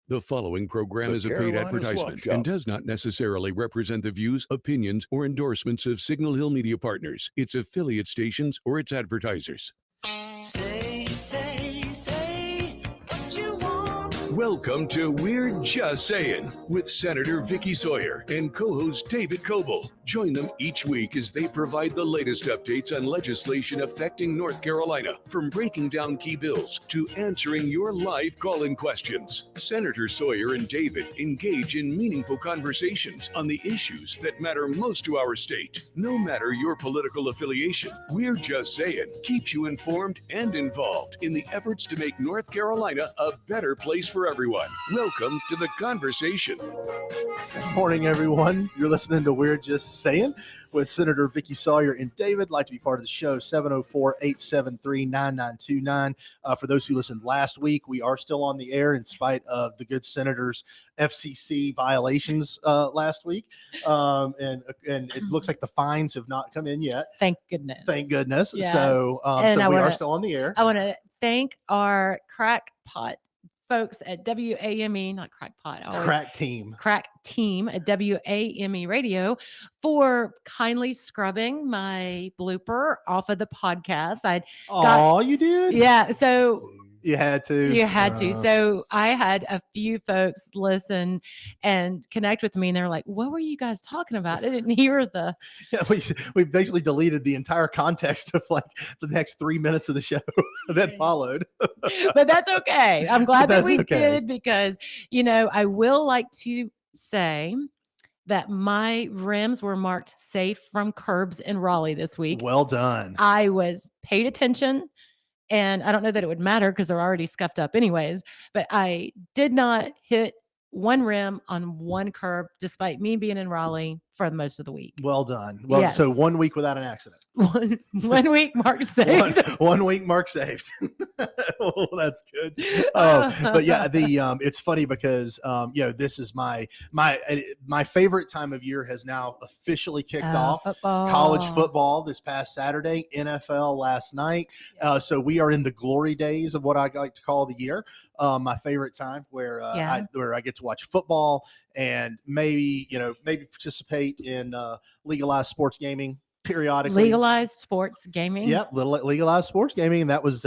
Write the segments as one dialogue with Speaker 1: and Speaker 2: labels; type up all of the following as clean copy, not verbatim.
Speaker 1: The following program
Speaker 2: The
Speaker 1: is a paid
Speaker 2: Carolina Swap
Speaker 1: advertisement
Speaker 2: Shop.
Speaker 1: and does not necessarily represent the views, opinions, or endorsements of Signal Hill Media Partners, its affiliate stations, or its advertisers.
Speaker 3: Say what you want.
Speaker 1: Welcome to We're Just Sayin' with Senator Vickie Sawyer and co-host David Coble. Join them each week as they provide the latest updates on legislation affecting North Carolina, from breaking down key bills to answering your live call-in questions. Senator Sawyer and David engage in meaningful conversations on the issues that matter most to our state. No matter your political affiliation, We're Just Sayin' keeps you informed and involved in the efforts to make North Carolina a better place for everyone. Welcome to the conversation.
Speaker 4: Good morning, everyone. You're listening to We're Just Saying with Senator Vickie Sawyer and David. Like to be part of the show, 704-873-9929. For those who listened last week, we are still on the air in spite of the good senator's FCC violations last week. And it looks like the fines have not come in yet.
Speaker 5: Thank goodness.
Speaker 4: Thank goodness.
Speaker 5: Yes.
Speaker 4: So we are still on the air.
Speaker 5: I want to thank our crackpot folks at WAME, not crackpot,
Speaker 4: Crack team
Speaker 5: at WAME Radio for kindly scrubbing my blooper off of the podcast.
Speaker 4: You did?
Speaker 5: Yeah. So
Speaker 4: you had to.
Speaker 5: So I had a few folks listen and connect with me, and they're like, "What were you guys talking about? I didn't hear the."
Speaker 4: Yeah, we basically deleted the entire context of like the next 3 minutes of the show that followed.
Speaker 5: But that's okay. I'm glad that we did, because I will like to say that my rims were marked safe from curbs in Raleigh this week.
Speaker 4: Well done.
Speaker 5: I was paid attention. And I don't know that it would matter because they're already scuffed up anyways, but I did not hit one rim on one curb, despite me being in Raleigh for most of the week.
Speaker 4: Well done. Well,
Speaker 5: yes.
Speaker 4: So 1 week without an accident.
Speaker 5: One week mark saved.
Speaker 4: one week mark saved. Oh, that's good. But yeah, it's funny because this is my favorite time of year has now officially kicked off.
Speaker 5: Football.
Speaker 4: College football this past Saturday, NFL last night. So we are in the glory days of what I like to call the year. My favorite time where I get to watch football and maybe participate in legalized sports gaming periodically.
Speaker 5: Legalized sports gaming.
Speaker 4: Yep, legalized sports gaming, and that was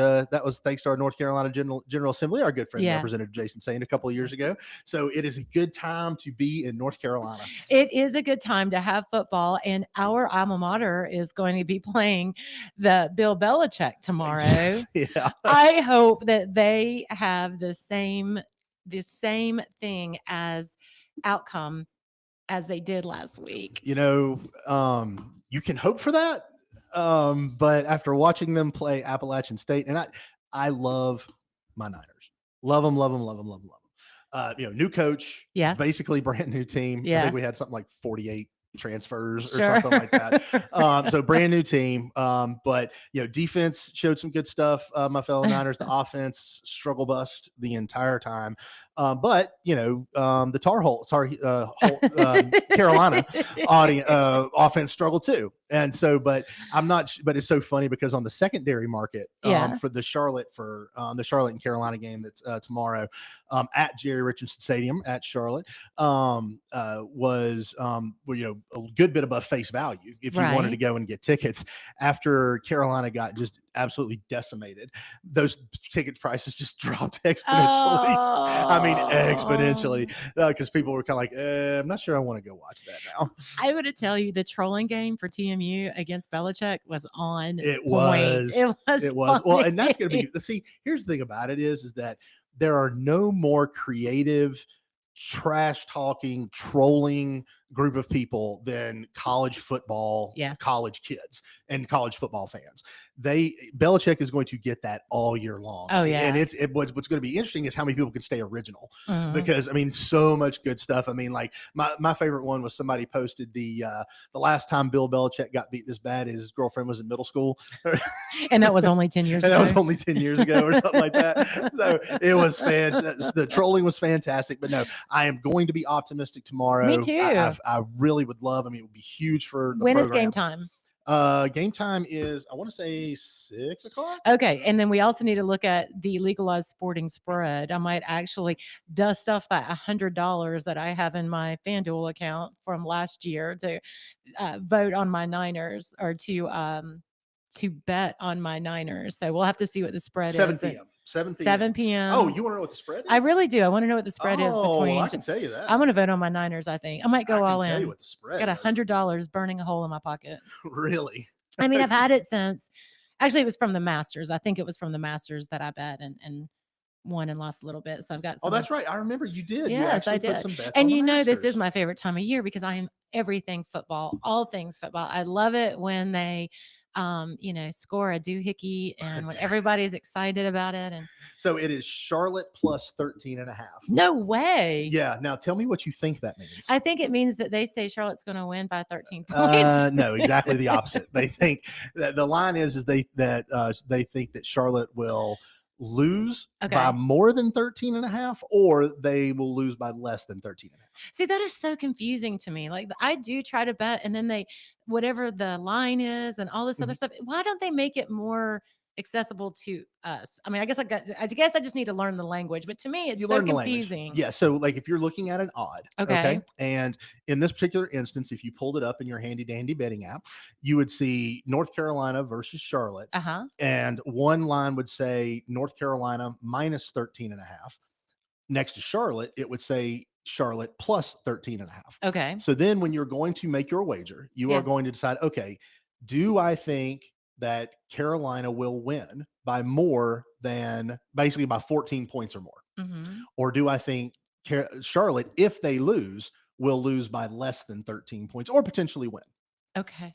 Speaker 4: thanks to our North Carolina General Assembly, our good friend Representative Jason Sayin a couple of years ago. So it is a good time to be in North Carolina.
Speaker 5: It is a good time to have football, and our alma mater is going to be playing the Bill Belichick tomorrow.
Speaker 4: Yes, yeah.
Speaker 5: I hope that they have the same thing as outcome as they did last week.
Speaker 4: You can hope for that. But after watching them play Appalachian State, and I love my Niners. Love them. New coach.
Speaker 5: Yeah.
Speaker 4: Basically brand new team.
Speaker 5: Yeah.
Speaker 4: I think we had something like 48 transfers or something like that. So brand new team. But defense showed some good stuff. My fellow Niners, the offense struggle bust the entire time. But the Carolina offense struggled too. And so, but it's so funny because on the secondary market for the Charlotte and Carolina game that's tomorrow at Jerry Richardson Stadium at Charlotte was a good bit above face value if you wanted to go and get tickets. After Carolina got just absolutely decimated, those ticket prices just dropped exponentially. I mean, exponentially, because people were kind of like, I'm not sure I want to go watch that now.
Speaker 5: I would tell you the trolling game for TMU against Belichick was on
Speaker 4: It
Speaker 5: point. It was.
Speaker 4: Well, and that's going to be, see, here's the thing about it is that there are no more creative, trash talking, trolling group of people than college football, college kids and college football fans. Belichick is going to get that all year long.
Speaker 5: Oh yeah.
Speaker 4: And what's going to be interesting is how many people can stay original, because I mean, so much good stuff. I mean, like my favorite one was somebody posted the last time Bill Belichick got beat this bad, his girlfriend was in middle school.
Speaker 5: And that was only 10 years ago.
Speaker 4: That was only 10 years ago or something like that. So it was fantastic. The trolling was fantastic, but no, I am going to be optimistic tomorrow.
Speaker 5: Me too.
Speaker 4: I really would love, it would be huge for the
Speaker 5: When
Speaker 4: program.
Speaker 5: is game time?
Speaker 4: Game time is, I want to say 6 o'clock.
Speaker 5: Okay. And then we also need to look at the legalized sporting spread. I might actually dust off that $100 that I have in my FanDuel account from last year to vote on my Niners or to bet on my Niners. So we'll have to see what the spread
Speaker 4: 7
Speaker 5: is.
Speaker 4: p.m. 7 p.m.
Speaker 5: 7 p.m.
Speaker 4: Oh, you want to know what the spread is?
Speaker 5: I really do. I want to know what the spread is
Speaker 4: Oh,
Speaker 5: between.
Speaker 4: I can tell you that.
Speaker 5: I'm going to vote on my Niners, I think. I might go
Speaker 4: I
Speaker 5: all
Speaker 4: can tell you
Speaker 5: in.
Speaker 4: what the spread
Speaker 5: Got
Speaker 4: is.
Speaker 5: $100 burning a hole in my pocket.
Speaker 4: Really?
Speaker 5: I mean, I've had it since, actually, it was from the Masters. I think it was from the Masters that I bet and won and lost a little bit. So I've got
Speaker 4: Oh,
Speaker 5: some.
Speaker 4: that's right. I remember you did. You
Speaker 5: Yes, I
Speaker 4: actually put
Speaker 5: did.
Speaker 4: some bets
Speaker 5: And
Speaker 4: on the
Speaker 5: you know, this
Speaker 4: Masters.
Speaker 5: is my favorite time of year because I am everything football, all things football. I love it when they, score a doohickey and when everybody's excited about it. And
Speaker 4: So it is Charlotte plus 13.5.
Speaker 5: no way.
Speaker 4: Yeah. Now tell me what you think that means.
Speaker 5: I think it means that they say Charlotte's going to win by 13 points.
Speaker 4: No, exactly the opposite. They think that the line is they think that Charlotte will lose by more than 13.5, or they will lose by less than 13.5.
Speaker 5: See, that is so confusing to me. Like I do try to bet, and then whatever the line is, and all this other stuff. Why don't they make it more accessible to us? I mean, I guess I just need to learn the language, but to me, it's so confusing.
Speaker 4: Yeah. So, like, if you're looking at an odd,
Speaker 5: okay,
Speaker 4: and in this particular instance, if you pulled it up in your handy dandy betting app, you would see North Carolina versus Charlotte, and one line would say North Carolina minus 13.5. Next to Charlotte, it would say Charlotte plus 13.5.
Speaker 5: Okay.
Speaker 4: So then when you're going to make your wager, you are going to decide, okay, do I think that Carolina will win by more than basically by 14 points or more? Or do I think Charlotte, if they lose, will lose by less than 13 points or potentially win?
Speaker 5: Okay.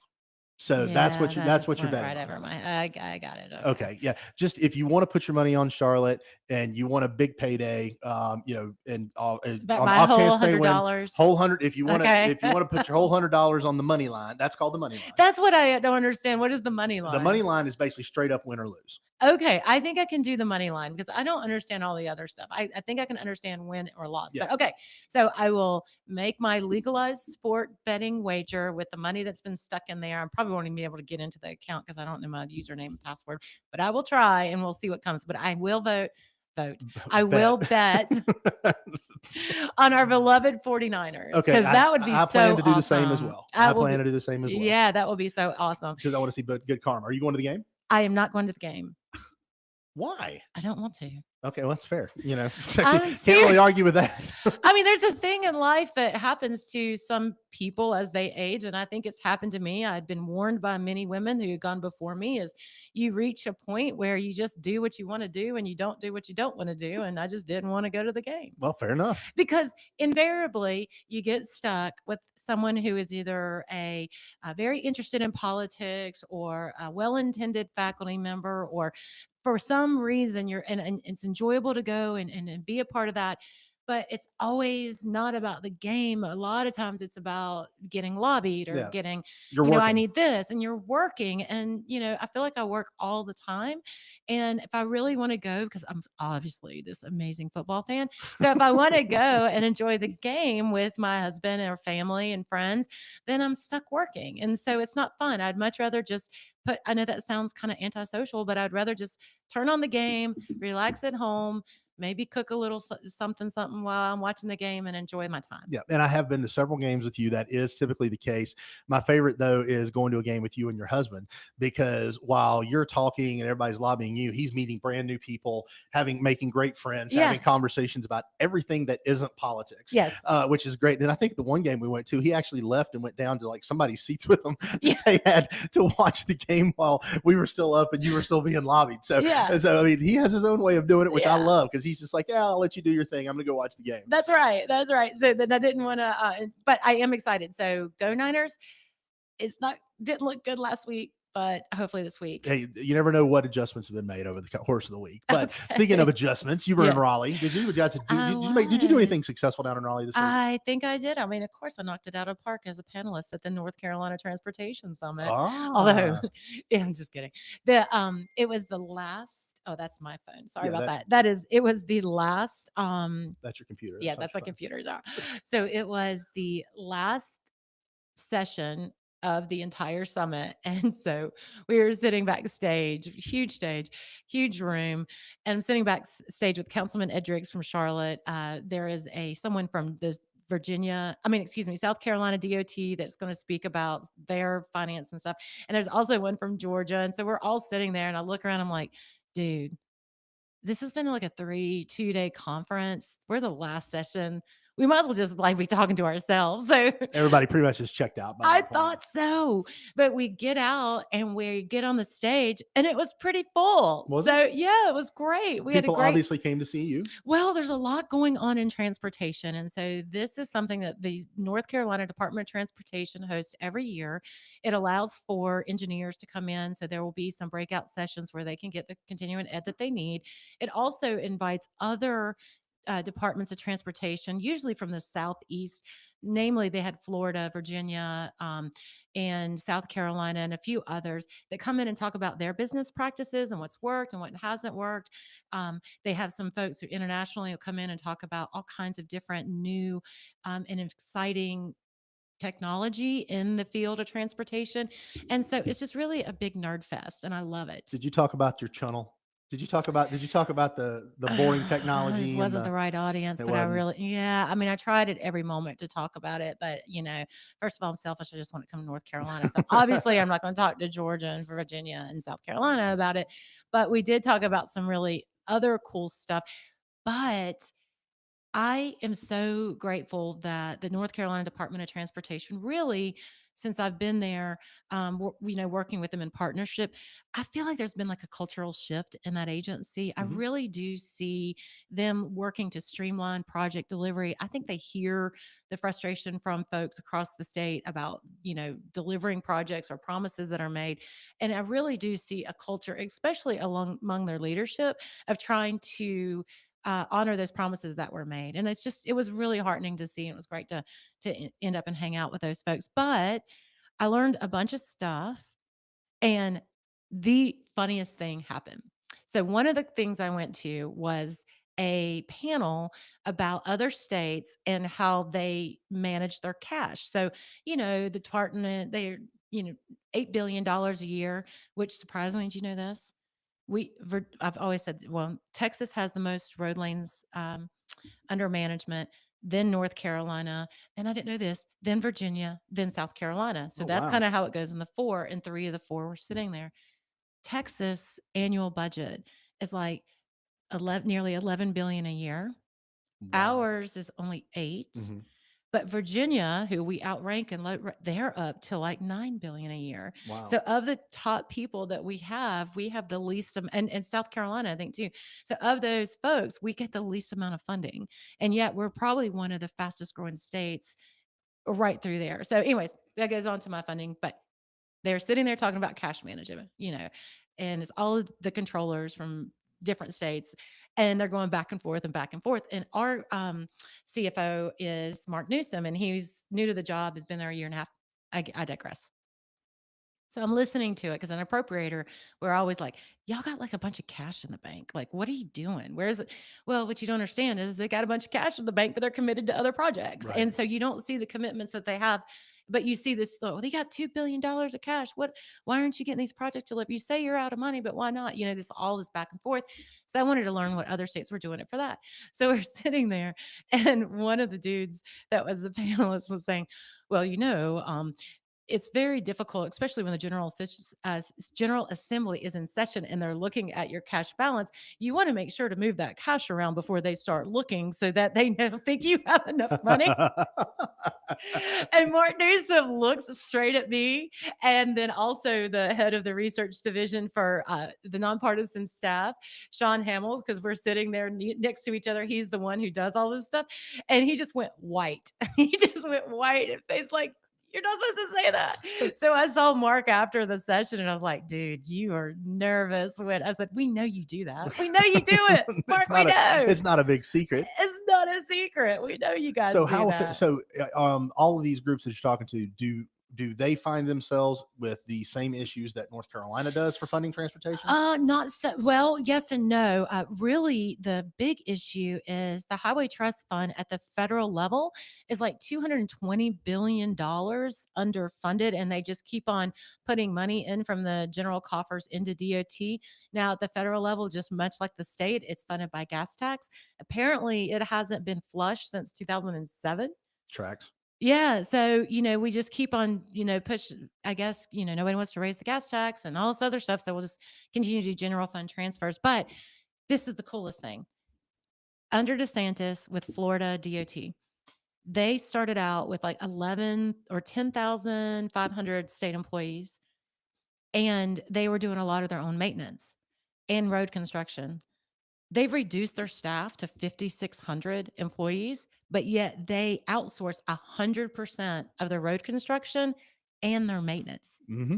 Speaker 4: So that's what you're betting
Speaker 5: right over
Speaker 4: on.
Speaker 5: I got it.
Speaker 4: Okay. Yeah. Just if you want to put your money on Charlotte and you want a big payday, and
Speaker 5: Bet
Speaker 4: on
Speaker 5: my
Speaker 4: off
Speaker 5: whole
Speaker 4: chance they win,
Speaker 5: $100.
Speaker 4: whole 100. If you want to put your whole $100 on the money line, that's called the money line.
Speaker 5: That's what I don't understand. What is the money line?
Speaker 4: The money line is basically straight up win or lose.
Speaker 5: Okay, I think I can do the money line because I don't understand all the other stuff. I think I can understand win or loss.
Speaker 4: Yeah.
Speaker 5: But okay, so I will make my legalized sport betting wager with the money that's been stuck in there. I probably won't even be able to get into the account because I don't know my username and password, but I will try and we'll see what comes. But I will vote. I will bet on our beloved 49ers.
Speaker 4: Okay,
Speaker 5: because that would be
Speaker 4: I
Speaker 5: so
Speaker 4: plan to do
Speaker 5: awesome.
Speaker 4: the same as well. I plan to do the same as well.
Speaker 5: Yeah, that will be so awesome.
Speaker 4: Because I want to see good karma. Are you going to the game?
Speaker 5: I am not going to the game.
Speaker 4: Why?
Speaker 5: I don't want to.
Speaker 4: Okay, well, that's fair.
Speaker 5: Can't
Speaker 4: really argue with that.
Speaker 5: I mean, there's a thing in life that happens to some people as they age, and I think it's happened to me. I've been warned by many women who have gone before me is you reach a point where you just do what you want to do and you don't do what you don't want to do. And I just didn't want to go to the game.
Speaker 4: Well, fair enough.
Speaker 5: Because invariably you get stuck with someone who is either a very interested in politics or a well-intended faculty member, or for some reason and it's enjoyable to go and be a part of that, but it's always not about the game. A lot of times it's about getting lobbied or getting, I need this, and you're working. And, I feel like I work all the time. And if I really want to go, because I'm obviously this amazing football fan. So if I want to go and enjoy the game with my husband or family and friends, then I'm stuck working. And so it's not fun. I'd much rather just I know that sounds kind of antisocial, but I'd rather just turn on the game, relax at home, maybe cook a little something while I'm watching the game and enjoy my time.
Speaker 4: Yeah. And I have been to several games with you. That is typically the case. My favorite, though, is going to a game with you and your husband, because while you're talking and everybody's lobbying you, he's meeting brand new people, making great friends, having conversations about everything that isn't politics.
Speaker 5: Yes.
Speaker 4: Which is great. And I think the one game we went to, he actually left and went down to like somebody's seats with them. They had to watch the game while we were still up and you were still being lobbied. So, I mean, he has his own way of doing it, which I love, because he's just like, yeah, I'll let you do your thing. I'm going to go watch the game.
Speaker 5: That's right. So then I didn't want to, but I am excited. So go Niners. Didn't look good last week, but hopefully this week.
Speaker 4: Hey, you never know what adjustments have been made over the course of the week. But speaking of adjustments, you were in Raleigh. Did you do anything successful down in Raleigh this week?
Speaker 5: I think I did. I mean, of course, I knocked it out of the park as a panelist at the North Carolina Transportation Summit. Although, I'm just kidding. It was the last. Oh, that's my phone. Sorry about that. It was the last.
Speaker 4: That's your computer.
Speaker 5: That's my computer. So it was the last session of the entire summit. And so we were sitting backstage, huge stage, huge room, and I'm sitting backstage with Councilman Edricks from Charlotte. There is someone from the South Carolina DOT that's going to speak about their finance and stuff. And there's also one from Georgia. And so we're all sitting there, and I look around, I'm like, dude, this has been like a 2-day conference. We're the last session. We might as well just like be talking to ourselves. So
Speaker 4: Everybody pretty much is checked out by
Speaker 5: I
Speaker 4: that point.
Speaker 5: thought so. But we get out and we get on the stage, and it was pretty full.
Speaker 4: Was
Speaker 5: So
Speaker 4: it?
Speaker 5: yeah, it was great. We had a
Speaker 4: People
Speaker 5: great
Speaker 4: obviously came to see you.
Speaker 5: Well, there's a lot going on in transportation. And so this is something that the North Carolina Department of Transportation hosts every year. It allows for engineers to come in. So there will be some breakout sessions where they can get the continuing ed that they need. It also invites other departments of transportation, usually from the Southeast. Namely, they had Florida, Virginia, and South Carolina, and a few others that come in and talk about their business practices and what's worked and what hasn't worked. They have some folks who internationally will come in and talk about all kinds of different new and exciting technology in the field of transportation. And so it's just really a big nerd fest, and I love it.
Speaker 4: Did you talk about your channel? Did you talk about the boarding technology?
Speaker 5: This wasn't the right audience, but I tried at every moment to talk about it. But first of all, I'm selfish. I just want to come to North Carolina. So obviously I'm not going to talk to Georgia and Virginia and South Carolina about it. But we did talk about some really other cool stuff. But I am so grateful that the North Carolina Department of Transportation really, since I've been there, working with them in partnership, I feel like there's been like a cultural shift in that agency. I really do see them working to streamline project delivery. I think they hear the frustration from folks across the state about, delivering projects or promises that are made. And I really do see a culture, especially among their leadership, of trying to honor those promises that were made. And it was really heartening to see. And it was great to end up and hang out with those folks. But I learned a bunch of stuff, and the funniest thing happened. So one of the things I went to was a panel about other states and how they manage their cash. So, the department, they're, $8 billion a year, which surprisingly, did you know this? I've always said, well, Texas has the most road lanes under management, then North Carolina, and I didn't know this, then Virginia, then South Carolina. So that's kind of how it goes in the four, and 3 of the 4 were sitting there. Texas annual budget is like nearly 11 billion a year.
Speaker 4: Wow.
Speaker 5: Ours is only 8. But Virginia, who we outrank they're up to like 9 billion a year.
Speaker 4: Wow.
Speaker 5: So of the top people that we have the least, and South Carolina, I think too. So of those folks, we get the least amount of funding, and yet we're probably one of the fastest growing states right through there. So, anyways, that goes on to my funding, but they're sitting there talking about cash management, and it's all of the controllers from different states, and they're going back and forth and back and forth. And our CFO is Mark Newsom, and he's new to the job, has been there a year and a half. I digress. So I'm listening to it because an appropriator, we're always like, y'all got like a bunch of cash in the bank. Like, what are you doing? Where is it? Well, what you don't understand is they got a bunch of cash in the bank, but they're committed to other projects.
Speaker 4: Right.
Speaker 5: And so you don't see the commitments that they have, but you see this, they got $2 billion of cash. Why aren't you getting these projects to live? You say you're out of money, but why not? All this back and forth. So I wanted to learn what other states were doing it for that. So we're sitting there, and one of the dudes that was the panelist was saying, well, it's very difficult, especially when the General Assembly is in session and they're looking at your cash balance. You want to make sure to move that cash around before they start looking so that they don't think you have enough money. And Mark Newsom looks straight at me, and then also the head of the research division for the nonpartisan staff, Sean Hamill, because we're sitting there next to each other. He's the one who does all this stuff. And he just went white. He just went white and face like, you're not supposed to say that. So I saw Mark after the session, and I was like, dude, you are nervous. I said, we know you do that. We know you do it. Mark, we know.
Speaker 4: It's not a big secret.
Speaker 5: It's not a secret. We know you guys do that.
Speaker 4: So all of these groups that you're talking to, do they find themselves with the same issues that North Carolina does for funding transportation?
Speaker 5: Not so well, yes and no. Really, the big issue is the Highway Trust Fund at the federal level is like $220 billion underfunded, and they just keep on putting money in from the general coffers into DOT. Now, at the federal level, just much like the state, it's funded by gas tax. Apparently, it hasn't been flushed since 2007.
Speaker 4: Tracks.
Speaker 5: Yeah, so, we just keep on, push I guess, nobody wants to raise the gas tax and all this other stuff, so we'll just continue to do general fund transfers, but this is the coolest thing. Under DeSantis with Florida DOT, they started out with like 11 or 10,500 state employees, and they were doing a lot of their own maintenance and road construction. They've reduced their staff to 5,600 employees, but yet they outsource 100% of their road construction and their maintenance.
Speaker 4: Mm-hmm.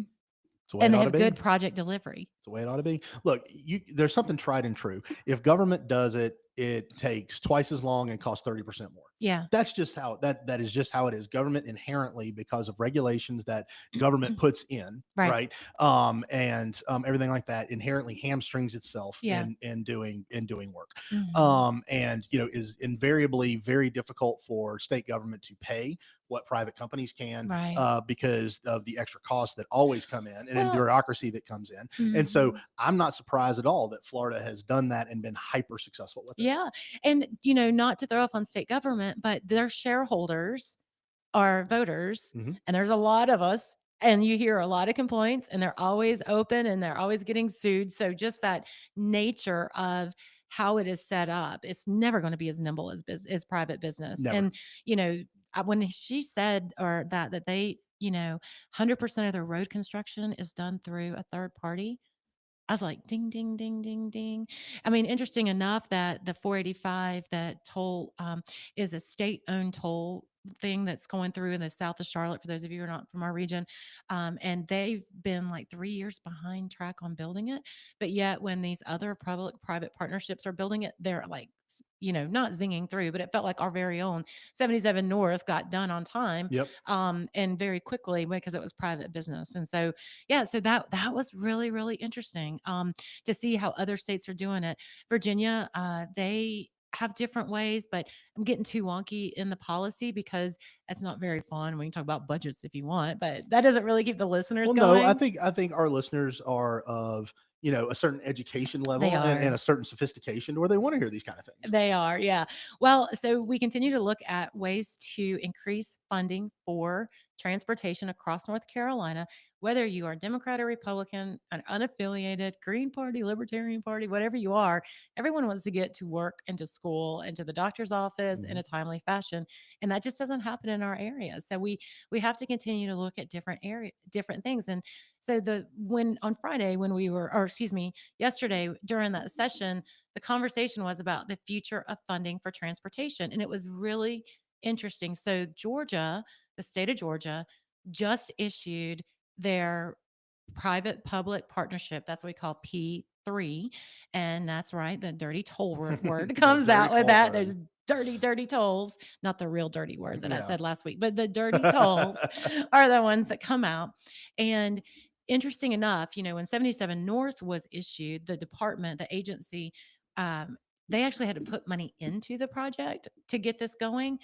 Speaker 4: It's the way
Speaker 5: And
Speaker 4: it
Speaker 5: they
Speaker 4: ought to
Speaker 5: have
Speaker 4: be.
Speaker 5: good project delivery.
Speaker 4: It's the way it ought to be. Look, there's something tried and true. If government does it, it takes twice as long and costs 30% more.
Speaker 5: Yeah.
Speaker 4: That's just how that is just how it is. Government inherently, because of regulations that government puts in,
Speaker 5: Right.
Speaker 4: and everything like that, inherently hamstrings itself
Speaker 5: Yeah.
Speaker 4: in doing work.
Speaker 5: Mhm.
Speaker 4: And is invariably very difficult for state government to pay what private companies can,
Speaker 5: Right.
Speaker 4: because of the extra costs that always come in, and in
Speaker 5: Well,
Speaker 4: bureaucracy that comes in. And so
Speaker 5: mhm.
Speaker 4: I'm not surprised at all that Florida has done that and been hyper successful with it.
Speaker 5: Yeah. And, not to throw off on state government, but their shareholders are voters,
Speaker 4: Mhm.
Speaker 5: and there's a lot of us, and you hear a lot of complaints, and they're always open and they're always getting sued. So just that nature of how it is set up, it's never going to be as nimble as private business.
Speaker 4: Never.
Speaker 5: And when she said or that they 100% of their road construction is done through a third party, I was like, ding, ding, ding, ding, ding. I mean, interesting enough that the 485, that toll, is a state owned toll thing that's going through in the south of Charlotte, for those of you who are not from our region. And they've been like 3 years behind track on building it. But yet, when these other public private partnerships are building it, they're like, not zinging through, but it felt like our very own 77 North got done on time,
Speaker 4: Yep.
Speaker 5: and very quickly because it was private business. And so, yeah, so that was really, really interesting, to see how other states are doing it. Virginia, they have different ways, but I'm getting too wonky in the policy because it's not very fun. We can talk about budgets if you want, but that doesn't really keep the listeners
Speaker 4: Well, no,
Speaker 5: going.
Speaker 4: I think our listeners are of a certain education
Speaker 5: They
Speaker 4: level
Speaker 5: are.
Speaker 4: and a certain sophistication where they want to hear these kind of things.
Speaker 5: They are, yeah. Well, so we continue to look at ways to increase funding for transportation across North Carolina, whether you are Democrat or Republican, an unaffiliated, Green Party, Libertarian Party, whatever you are. Everyone wants to get to work and to school and to the doctor's office in
Speaker 4: Mhm.
Speaker 5: a timely fashion, and that just doesn't happen in our area. So we have to continue to look at different things. And so the when on Friday when we were, or excuse me, yesterday during that session, the conversation was about the future of funding for transportation. And it was really interesting. So, Georgia, the state of Georgia, just issued their private public partnership. That's what we call P3. And that's right. The dirty toll word
Speaker 4: The
Speaker 5: comes
Speaker 4: dirty
Speaker 5: out with
Speaker 4: toll
Speaker 5: that.
Speaker 4: road.
Speaker 5: Those dirty, dirty tolls, not the real dirty word that I
Speaker 4: Yeah.
Speaker 5: said last week, but the dirty tolls are the ones that come out. And interesting enough, when 77 North was issued, the department, the agency, they actually had to put money into the project to get this going.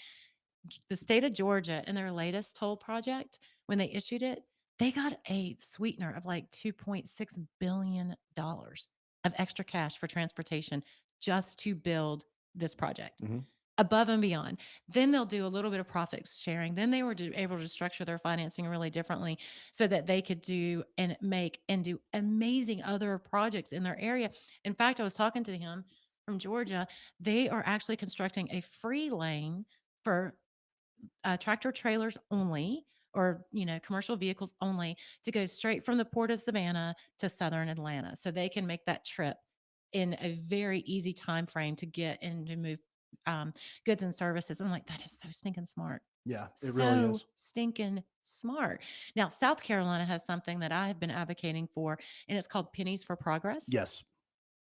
Speaker 5: The state of Georgia, in their latest toll project, when they issued it, they got a sweetener of like $2.6 billion of extra cash for transportation just to build this project
Speaker 4: Mhm.
Speaker 5: above and beyond. Then they'll do a little bit of profit sharing. Then they were able to structure their financing really differently so that they could do and make and do amazing other projects in their area. In fact, I was talking to him from Georgia. They are actually constructing a free lane for tractor trailers only, or commercial vehicles only, to go straight from the port of Savannah to southern Atlanta, so they can make that trip in a very easy time frame to get and to move um, goods and services. I'm like, that is so stinking smart.
Speaker 4: Yeah, it really
Speaker 5: So
Speaker 4: is.
Speaker 5: stinking smart. Now, South Carolina has something that I have been advocating for, and it's called Pennies for Progress.
Speaker 4: Yes.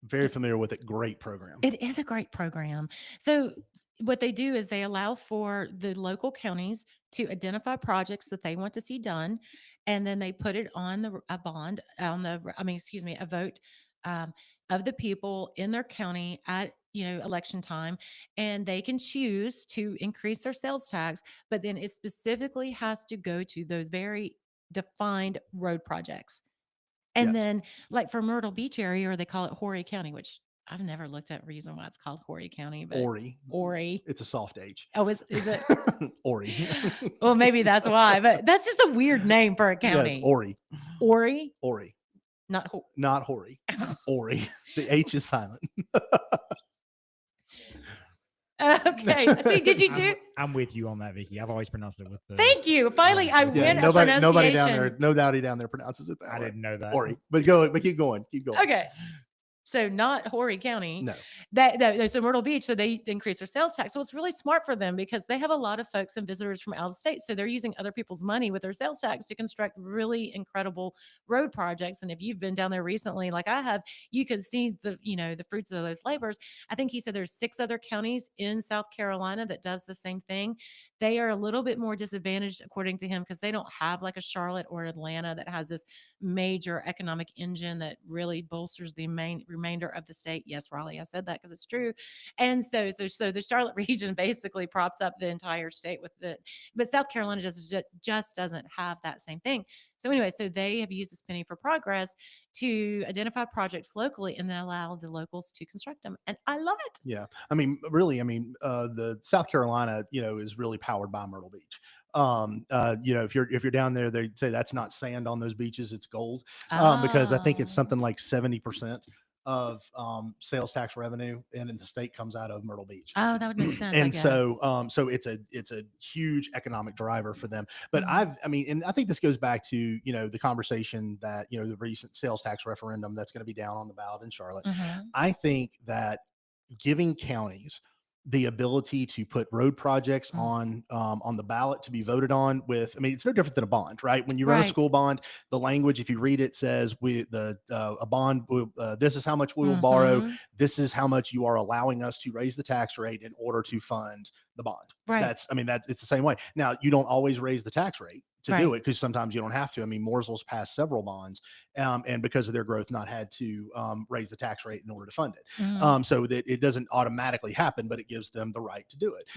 Speaker 4: Very familiar with it. Great program.
Speaker 5: It is a great program. So what they do is they allow for the local counties to identify projects that they want to see done, and then they put it on a bond on I mean, excuse me, a vote um, of the people in their county at election time, and they can choose to increase their sales tax, but then it specifically has to go to those very defined road projects. And
Speaker 4: Yes.
Speaker 5: then, like for Myrtle Beach area, or they call it Horry County, which I've never looked at reason why it's called Horry County, but
Speaker 4: Ori.
Speaker 5: Horry.
Speaker 4: It's a soft H.
Speaker 5: Oh, is it?
Speaker 4: Ori.
Speaker 5: Well, maybe that's why. But that's just a weird name for a
Speaker 4: Yes,
Speaker 5: county.
Speaker 4: Ori.
Speaker 5: Ori,
Speaker 4: Ori.
Speaker 5: not
Speaker 4: Not Hori. Ori. The H is silent.
Speaker 5: Okay. See, did you too?
Speaker 2: I'm with you on that, Vickie. I've always pronounced it with the.
Speaker 5: Thank you. Finally, I
Speaker 2: Yeah,
Speaker 5: win a
Speaker 4: nobody
Speaker 5: pronunciation.
Speaker 4: down there, nobody down there pronounces it that
Speaker 2: I
Speaker 4: way.
Speaker 2: didn't know that.
Speaker 4: Ori. But keep going. Keep going.
Speaker 5: Okay. So not Horry County.
Speaker 4: No.
Speaker 5: That so Myrtle Beach, so they increase their sales tax. So it's really smart for them because they have a lot of folks and visitors from out of state. So they're using other people's money with their sales tax to construct really incredible road projects. And if you've been down there recently, like I have, you could see the fruits of those labors. I think he said there's 6 other counties in South Carolina that does the same thing. They are a little bit more disadvantaged, according to him, because they don't have like a Charlotte or Atlanta that has this major economic engine that really bolsters the remainder of the state. Yes, Raleigh, I said that because it's true. And so the Charlotte region basically props up the entire state with it. But South Carolina just doesn't have that same thing. So anyway, so they have used this penny for progress to identify projects locally and then allow the locals to construct them. And I love it.
Speaker 4: Yeah. I mean, really, the South Carolina, is really powered by Myrtle Beach. If you're down there, they say that's not sand on those beaches, it's gold. Because I think it's something like 70% of sales tax revenue in the state comes out of Myrtle Beach.
Speaker 5: Oh, that would make sense.
Speaker 4: And so it's a huge economic driver for them. But and I think this goes back to the conversation that the recent sales tax referendum that's going to be down on the ballot in Charlotte. I think that giving counties the ability to put road projects on the ballot to be voted on it's no different than a bond, right? When you run a school bond, the language, if you read it, says a bond, this is how much we will borrow. This is how much you are allowing us to raise the tax rate in order to fund the bond.
Speaker 5: Right.
Speaker 4: It's the same way. Now, you don't always raise the tax rate to do it, because sometimes you don't have to. Mooresville's passed several bonds, and because of their growth, not had to raise the tax rate in order to fund it. So that it doesn't automatically happen, but it gives them the right to do it.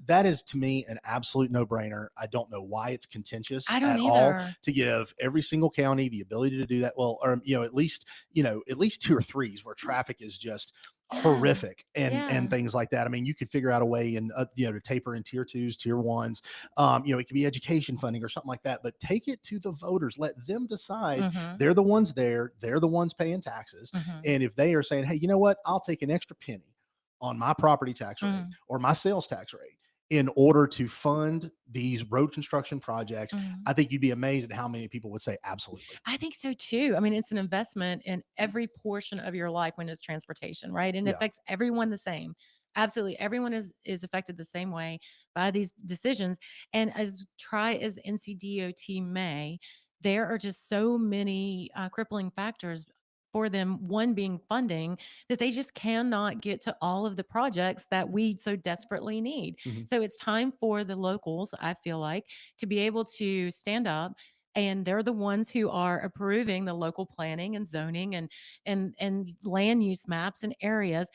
Speaker 4: That is, to me, an absolute no-brainer. I don't know why it's contentious
Speaker 5: I don't
Speaker 4: at
Speaker 5: either.
Speaker 4: all to give every single county the ability to do that. Well, or at least 2 or 3s where traffic is just horrific and things like that. You could figure out a way and to taper in tier 2s, tier 1s. It could be education funding or something like that, but take it to the voters, let them decide. They're the ones there, they're the ones paying taxes. And if they are saying, hey, you know what, I'll take an extra penny on my property tax rate or my sales tax rate in order to fund these road construction projects, I think you'd be amazed at how many people would say absolutely.
Speaker 5: I think so too. It's an investment in every portion of your life when it's transportation, right? And it affects everyone the same. Absolutely. Everyone is affected the same way by these decisions. And as NCDOT may, there are just so many crippling factors for them, one being funding, that they just cannot get to all of the projects that we so desperately need. So it's time for the locals, I feel like, to be able to stand up, and they're the ones who are approving the local planning and zoning and land use maps and areas.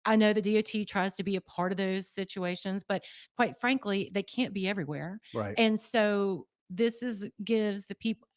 Speaker 5: I know the DOT tries to be a part of those situations, but quite frankly, they can't be everywhere.
Speaker 4: Right.
Speaker 5: And so gives the people,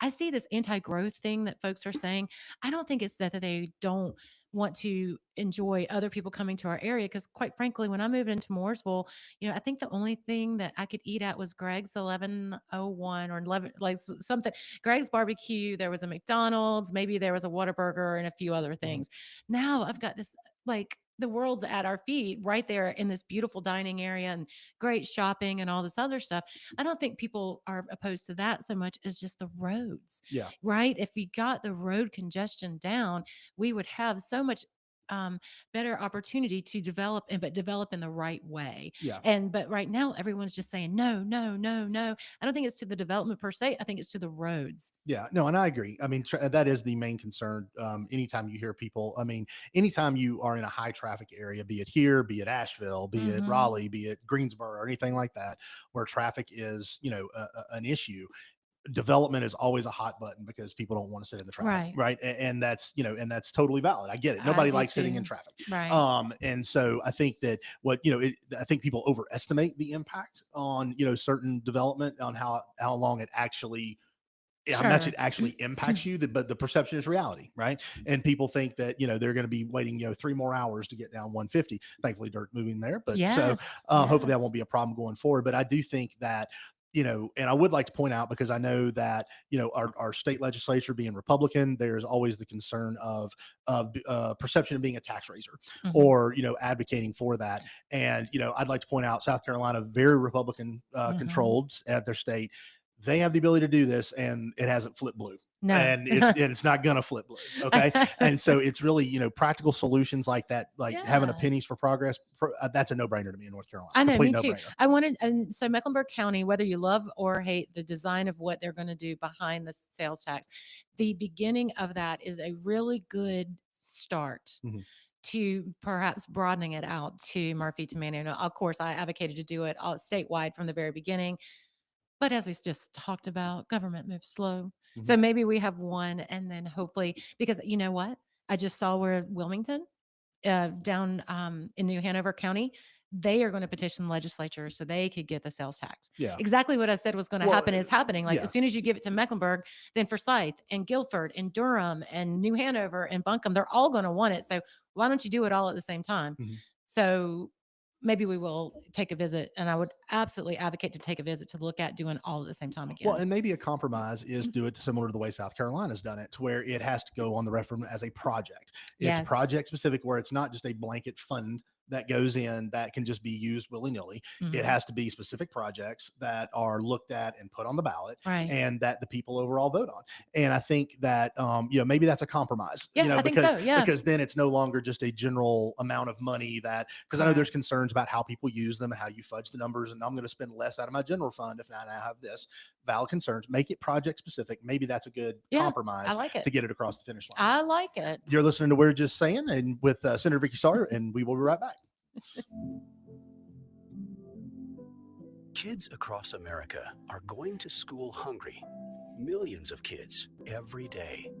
Speaker 5: I see this anti-growth thing that folks are saying. I don't think it's that they don't want to enjoy other people coming to our area, because quite frankly, when I moved into Mooresville, I think the only thing that I could eat at was Greg's 1101 or 11, like something, Greg's barbecue. There was a McDonald's, maybe there was a Whataburger and a few other things. Now I've got this, like, the world's at our feet right there in this beautiful dining area and great shopping and all this other stuff. I don't think people are opposed to that so much as just the roads.
Speaker 4: Yeah.
Speaker 5: Right. If we got the road congestion down, we would have so much better opportunity to develop, but develop in the right way.
Speaker 4: Yeah.
Speaker 5: But right now everyone's just saying no, no, no, no. I don't think it's to the development per se. I think it's to the roads.
Speaker 4: Yeah, no, and I agree. I mean, that is the main concern. Anytime you hear people, I mean, anytime you are in a high traffic area, be it here, be it Asheville, be it Raleigh, be it Greensboro, or anything like that, where traffic is, an issue, development is always a hot button because people don't want to sit in the traffic, right? And that's, and that's totally valid. I get it. Nobody likes sitting in traffic,
Speaker 5: right?
Speaker 4: And so I think that I think people overestimate the impact on certain development, on how long it actually. How much it actually impacts you, but the perception is reality, right? And people think that they're going to be waiting 3 more hours to get down 150. Thankfully, dirt moving there, but hopefully that won't be a problem going forward. But I do think that and I would like to point out, because I know that our state legislature being Republican, there's always the concern of perception of being a tax raiser or advocating for that. And I'd like to point out South Carolina, very Republican controlled at their state. They have the ability to do this, and it hasn't flipped blue.
Speaker 5: No.
Speaker 4: And it's not going to flip blue. Okay. And so it's really, practical solutions like that, like having a pennies for progress. That's a no brainer to me in North Carolina.
Speaker 5: I know, me
Speaker 4: no-brainer.
Speaker 5: too. And so Mecklenburg County, whether you love or hate the design of what they're going to do behind the sales tax, the beginning of that is a really good start. To perhaps broadening it out to Murphy, to Manio. Of course, I advocated to do it all statewide from the very beginning. But as we just talked about, government moves slow. So maybe we have one, and then hopefully, because you know what? I just saw where Wilmington, down in New Hanover County, they are going to petition the legislature so they could get the sales tax.
Speaker 4: Yeah.
Speaker 5: Exactly what I said was going to happen is happening. Like as soon as you give it to Mecklenburg, then Forsyth and Guilford and Durham and New Hanover and Buncombe, they're all going to want it. So why don't you do it all at the same time? So maybe we will take a visit, and I would absolutely advocate to take a visit to look at doing all at the same time again.
Speaker 4: Well, and maybe a compromise is do it similar to the way South Carolina's done it, to where it has to go on the referendum as a project. It's project specific, where it's not just a blanket fund that goes in that can just be used willy-nilly. It has to be specific projects that are looked at and put on the ballot, and that the people overall vote on. And I think that maybe that's a compromise.
Speaker 5: I think so.
Speaker 4: Because then it's no longer just a general amount of money because I know there's concerns about how people use them and how you fudge the numbers, and I'm going to spend less out of my general fund if not I have this. Valid concerns. Make it project specific. Maybe that's a good compromise.
Speaker 5: I like it.
Speaker 4: To get it across the finish line.
Speaker 5: I like it.
Speaker 4: You're listening to We're Just Saying, and with Senator Vickie Sawyer, and we will be right back.
Speaker 6: Kids across America are going to school hungry. Millions of kids every day.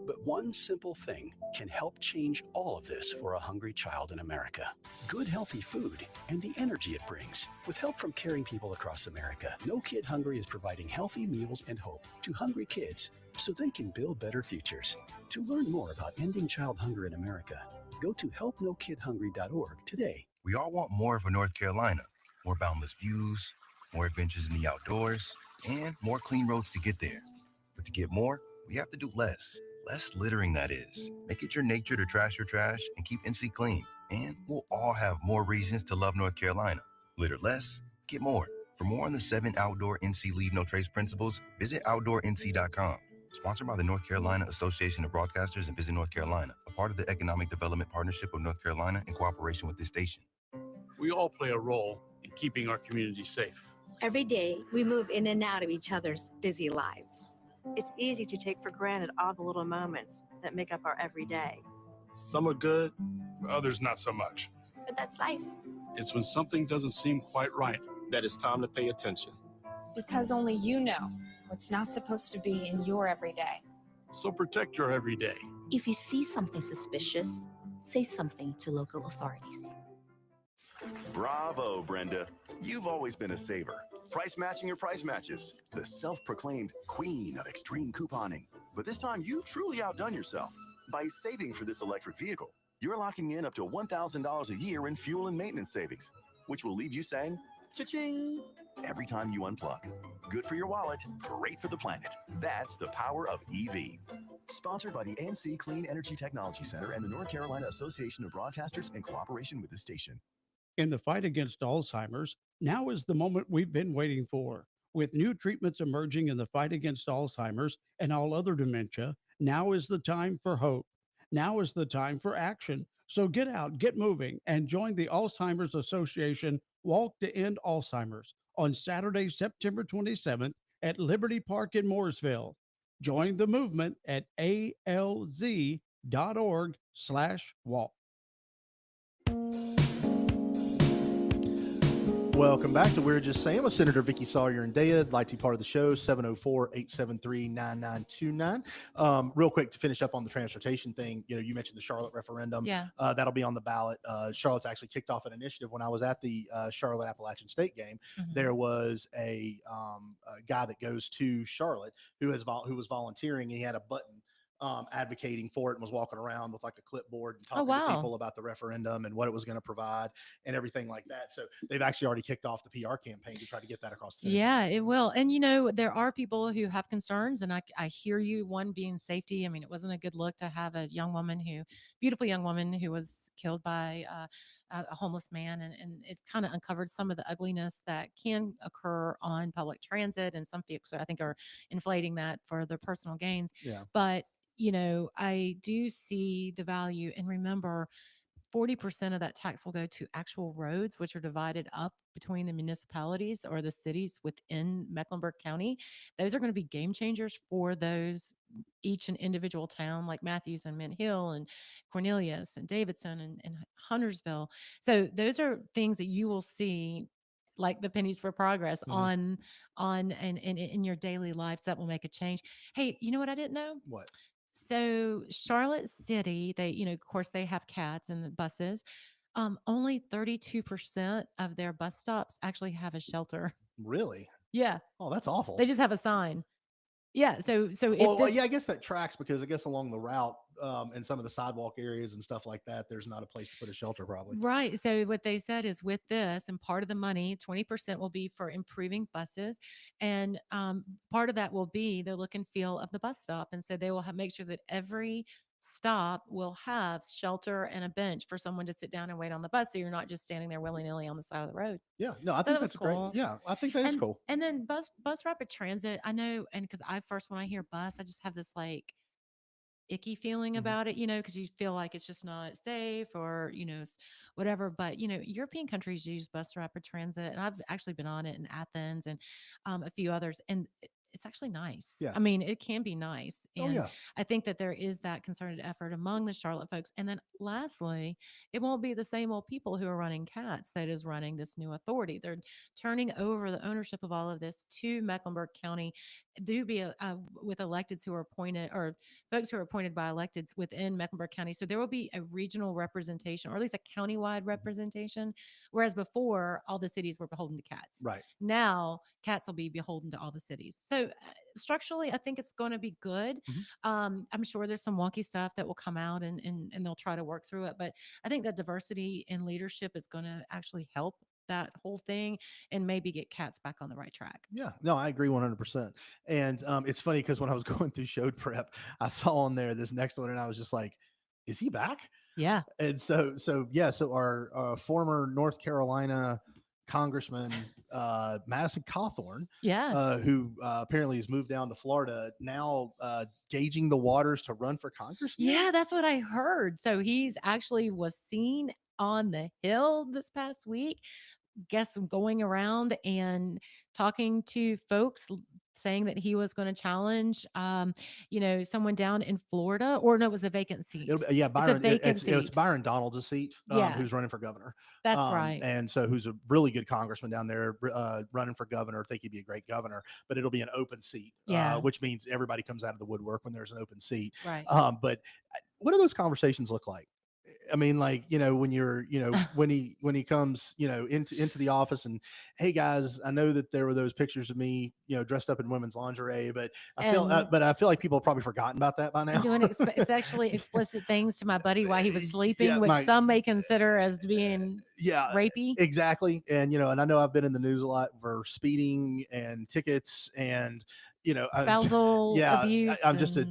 Speaker 6: But one simple thing can help change all of this for a hungry child in America. Good, healthy food and the energy it brings. With help from caring people across America, No Kid Hungry is providing healthy meals and hope to hungry kids so they can build better futures. To learn more about ending child hunger in America, go to helpnokidhungry.org today.
Speaker 7: We all want more for North Carolina. More boundless views, more adventures in the outdoors, and more clean roads to get there. But to get more, we have to do less. Less littering, that is. Make it your nature to trash your trash and keep NC clean. And we'll all have more reasons to love North Carolina. Litter less, get more. For more on the 7 outdoor NC Leave No Trace principles, visit OutdoorNC.com. Sponsored by the North Carolina Association of Broadcasters and Visit North Carolina, a part of the Economic Development Partnership of North Carolina in cooperation with this station.
Speaker 8: We all play a role in keeping our community safe.
Speaker 9: Every day, we move in and out of each other's busy lives.
Speaker 10: It's easy to take for granted all the little moments that make up our everyday.
Speaker 8: Some are good, others not so much.
Speaker 9: But that's life.
Speaker 8: It's when something doesn't seem quite right that it's time to pay attention.
Speaker 11: Because only you know what's not supposed to be in your everyday.
Speaker 8: So protect your everyday.
Speaker 12: If you see something suspicious, say something to local authorities.
Speaker 13: Bravo, Brenda. You've always been a saver. Price matching your price matches. The self-proclaimed queen of extreme couponing. But this time you've truly outdone yourself. By saving for this electric vehicle, you're locking in up to $1,000 a year in fuel and maintenance savings, which will leave you saying, cha-ching, every time you unplug. Good for your wallet, great for the planet. That's the power of EV. Sponsored by the NC Clean Energy Technology Center and the North Carolina Association of Broadcasters in cooperation with the station.
Speaker 14: In the fight against Alzheimer's, now is the moment we've been waiting for. With new treatments emerging in the fight against Alzheimer's and all other dementia, now is the time for hope. Now is the time for action. So get out, get moving, and join the Alzheimer's Association Walk to End Alzheimer's on Saturday, September 27th at Liberty Park in Mooresville. Join the movement at alz.org/walk.
Speaker 4: Welcome back to We're Just Saying with Senator Vickie, Sawyer, and Daya. I'd like to be part of the show, 704-873-9929. Real quick to finish up on the transportation thing, you mentioned the Charlotte referendum.
Speaker 5: Yeah.
Speaker 4: That'll be on the ballot. Charlotte's actually kicked off an initiative. When I was at the Charlotte Appalachian State game, there was a guy that goes to Charlotte who was volunteering, and he had a button advocating for it and was walking around with like a clipboard and talking to people about the referendum and what it was going to provide and everything like that. So they've actually already kicked off the PR campaign to try to get that across the finish line.
Speaker 5: Yeah, it will. And there are people who have concerns, and I hear you. One being safety. I mean, it wasn't a good look to have a beautiful young woman who was killed by a homeless man, and it's kind of uncovered some of the ugliness that can occur on public transit, and some folks I think are inflating that for their personal gains.
Speaker 4: Yeah.
Speaker 5: But I do see the value. And remember, 40% of that tax will go to actual roads, which are divided up between the municipalities or the cities within Mecklenburg County. Those are going to be game changers for each and individual town, like Matthews and Mint Hill and Cornelius and Davidson and Huntersville. So those are things that you will see, like the pennies for progress on and in your daily life, that will make a change. Hey, you know what I didn't know?
Speaker 4: What?
Speaker 5: So Charlotte City, they, of course, they have cats in the buses. Only 32% of their bus stops actually have a shelter.
Speaker 4: Really?
Speaker 5: Yeah.
Speaker 4: Oh, that's awful.
Speaker 5: They just have a sign. Yeah. So
Speaker 4: I guess that tracks, because I guess along the route and some of the sidewalk areas and stuff like that, there's not a place to put a shelter probably.
Speaker 5: Right. So what they said is, with this, and part of the money, 20% will be for improving buses. And part of that will be the look and feel of the bus stop. And so they will make sure that every stop will have shelter and a bench for someone to sit down and wait on the bus. So you're not just standing there willy-nilly on the side of the road.
Speaker 4: Yeah. No, I think that's
Speaker 5: cool.
Speaker 4: great. Yeah. I think that is cool.
Speaker 5: And then bus rapid transit, I know, and because when I hear bus, I just have this like icky feeling about it, because you feel like it's just not safe or, whatever. But, European countries use bus rapid transit, and I've actually been on it in Athens and a few others. And it's actually nice.
Speaker 4: Yeah.
Speaker 5: I mean, it can be nice. And
Speaker 4: yeah.
Speaker 5: I think that there is that concerted effort among the Charlotte folks. And then lastly, it won't be the same old people who are running CATS that is running this new authority. They're turning over the ownership of all of this to Mecklenburg County. Do be with electeds who are appointed, or folks who are appointed by electeds within Mecklenburg County. So there will be a regional representation, or at least a countywide representation. Whereas before, all the cities were beholden to CATS.
Speaker 4: Right.
Speaker 5: Now, CATS will be beholden to all the cities. So structurally, I think it's going to be good. I'm sure there's some wonky stuff that will come out, and they'll try to work through it. But I think that diversity in leadership is going to actually help that whole thing and maybe get CATS back on the right track.
Speaker 4: Yeah, no, I agree 100%. And it's funny because when I was going through show prep, I saw on there this next one, and I was just like, is he back?
Speaker 5: Yeah.
Speaker 4: And so our former North Carolina Congressman Madison Cawthorn, who apparently has moved down to Florida, now gauging the waters to run for Congress.
Speaker 5: Yeah, that's what I heard. So he's actually was seen on the Hill this past week. Guess going around and talking to folks, saying that he was going to challenge, someone down in Florida, or no, it was a vacant seat.
Speaker 4: Byron.
Speaker 5: It's
Speaker 4: It's Byron Donald's seat. Who's running for governor.
Speaker 5: That's right.
Speaker 4: And so, who's a really good congressman down there, running for governor. I think he'd be a great governor, but it'll be an open seat. Which means everybody comes out of the woodwork when there's an open seat.
Speaker 5: Right.
Speaker 4: But what do those conversations look like? I mean, like, when you're, when he comes, into the office, and, hey guys, I know that there were those pictures of me, dressed up in women's lingerie, but I feel like people have probably forgotten about that by now.
Speaker 5: Doing sexually explicit things to my buddy while he was sleeping, which some may consider as being rapey.
Speaker 4: Exactly. And, and I know I've been in the news a lot for speeding and tickets and,
Speaker 5: spousal abuse.
Speaker 4: I'm just a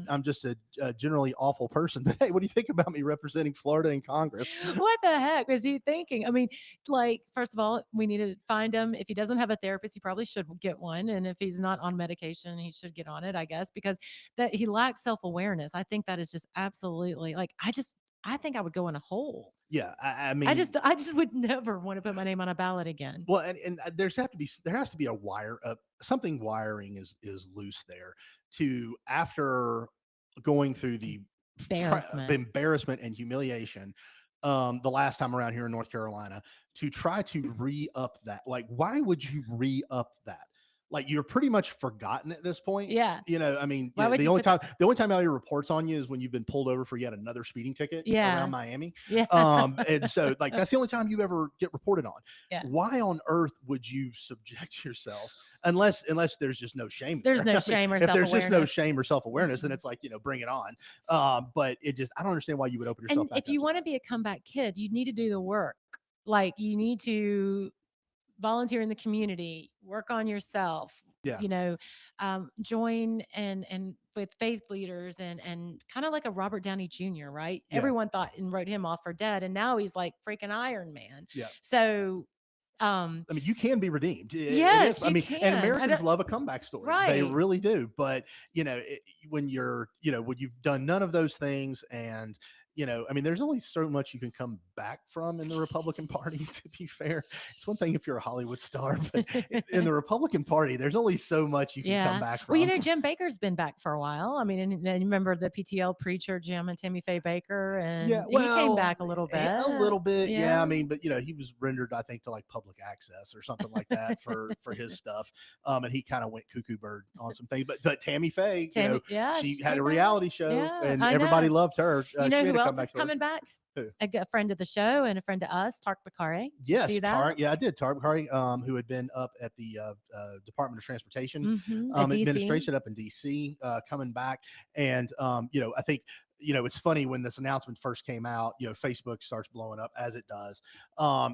Speaker 4: generally awful person. But hey, what do you think about me representing Florida in Congress?
Speaker 5: What the heck was he thinking? I mean, like, first of all, we need to find him. If he doesn't have a therapist, he probably should get one. And if he's not on medication, he should get on it, I guess, because that he lacks self-awareness. I think that is just absolutely, like, I think I would go in a hole.
Speaker 4: Yeah, I
Speaker 5: I
Speaker 4: mean,
Speaker 5: just would never want to put my name on a ballot again.
Speaker 4: well, and there has to be a wire something wiring is loose there to after going through the
Speaker 5: Embarrassment.
Speaker 4: embarrassment and humiliation the last time around here in North Carolina to try to re-up that. Like, why would you re-up that? Like, you're pretty much forgotten at this point.
Speaker 5: Yeah.
Speaker 4: You know, I mean,
Speaker 5: Why would
Speaker 4: the
Speaker 5: you
Speaker 4: only
Speaker 5: put
Speaker 4: time the only time Ellie reports on you is when you've been pulled over for yet another speeding ticket around
Speaker 5: Yeah.
Speaker 4: Miami.
Speaker 5: Yeah.
Speaker 4: And so like that's the only time you ever get reported on.
Speaker 5: Yeah.
Speaker 4: Why on earth would you subject yourself unless there's just no shame
Speaker 5: There's
Speaker 4: there?
Speaker 5: no
Speaker 4: I mean,
Speaker 5: shame or
Speaker 4: if there's just no
Speaker 5: self-awareness.
Speaker 4: shame or self-awareness, then it's like, bring it on. But it just I don't understand why you would open yourself
Speaker 5: And
Speaker 4: back
Speaker 5: if
Speaker 4: up
Speaker 5: you
Speaker 4: to
Speaker 5: want to
Speaker 4: that.
Speaker 5: be a comeback kid, you need to do the work. Like you need to volunteer in the community, work on yourself,
Speaker 4: Yeah.
Speaker 5: join and with faith leaders and kind of like a Robert Downey Jr., right?
Speaker 4: Yeah.
Speaker 5: Everyone thought and wrote him off for dead. And now he's like freaking Iron Man.
Speaker 4: Yeah.
Speaker 5: So
Speaker 4: I mean, you can be redeemed.
Speaker 5: Yes,
Speaker 4: I
Speaker 5: you
Speaker 4: mean,
Speaker 5: can.
Speaker 4: and
Speaker 5: I
Speaker 4: Americans
Speaker 5: don't-
Speaker 4: love a comeback story. They
Speaker 5: Right.
Speaker 4: really do. But when you're, when you've done none of those things, and I mean, there's only so much you can come back from in the Republican Party. To be fair, it's one thing if you're a Hollywood star, but in the Republican Party, there's only so much you can come back from.
Speaker 5: Well, Jim Baker's been back for a while. I mean, and you remember the PTL preacher, Jim and Tammy Faye Baker, and
Speaker 4: Yeah,
Speaker 5: he came
Speaker 4: well,
Speaker 5: back a little bit.
Speaker 4: a little bit. Yeah, I mean, but he was rendered, I think, to like public access or something like that for his stuff. And he kind of went cuckoo bird on some things. But Tammy Faye, she had a reality show,
Speaker 5: Yeah,
Speaker 4: and
Speaker 5: I
Speaker 4: everybody
Speaker 5: know.
Speaker 4: loved her.
Speaker 5: You
Speaker 4: She
Speaker 5: know
Speaker 4: made
Speaker 5: who
Speaker 4: a
Speaker 5: else
Speaker 4: comeback
Speaker 5: is
Speaker 4: story.
Speaker 5: coming back?
Speaker 4: Who?
Speaker 5: A friend of the show and a friend to us, Tark Bakari.
Speaker 4: Yes,
Speaker 5: See that?
Speaker 4: Tarek. Yeah, I did. Tarek Bakari, who had been up at the Department of Transportation
Speaker 5: At DC.
Speaker 4: administration up in DC, coming back, and I think. It's funny when this announcement first came out, Facebook starts blowing up as it does.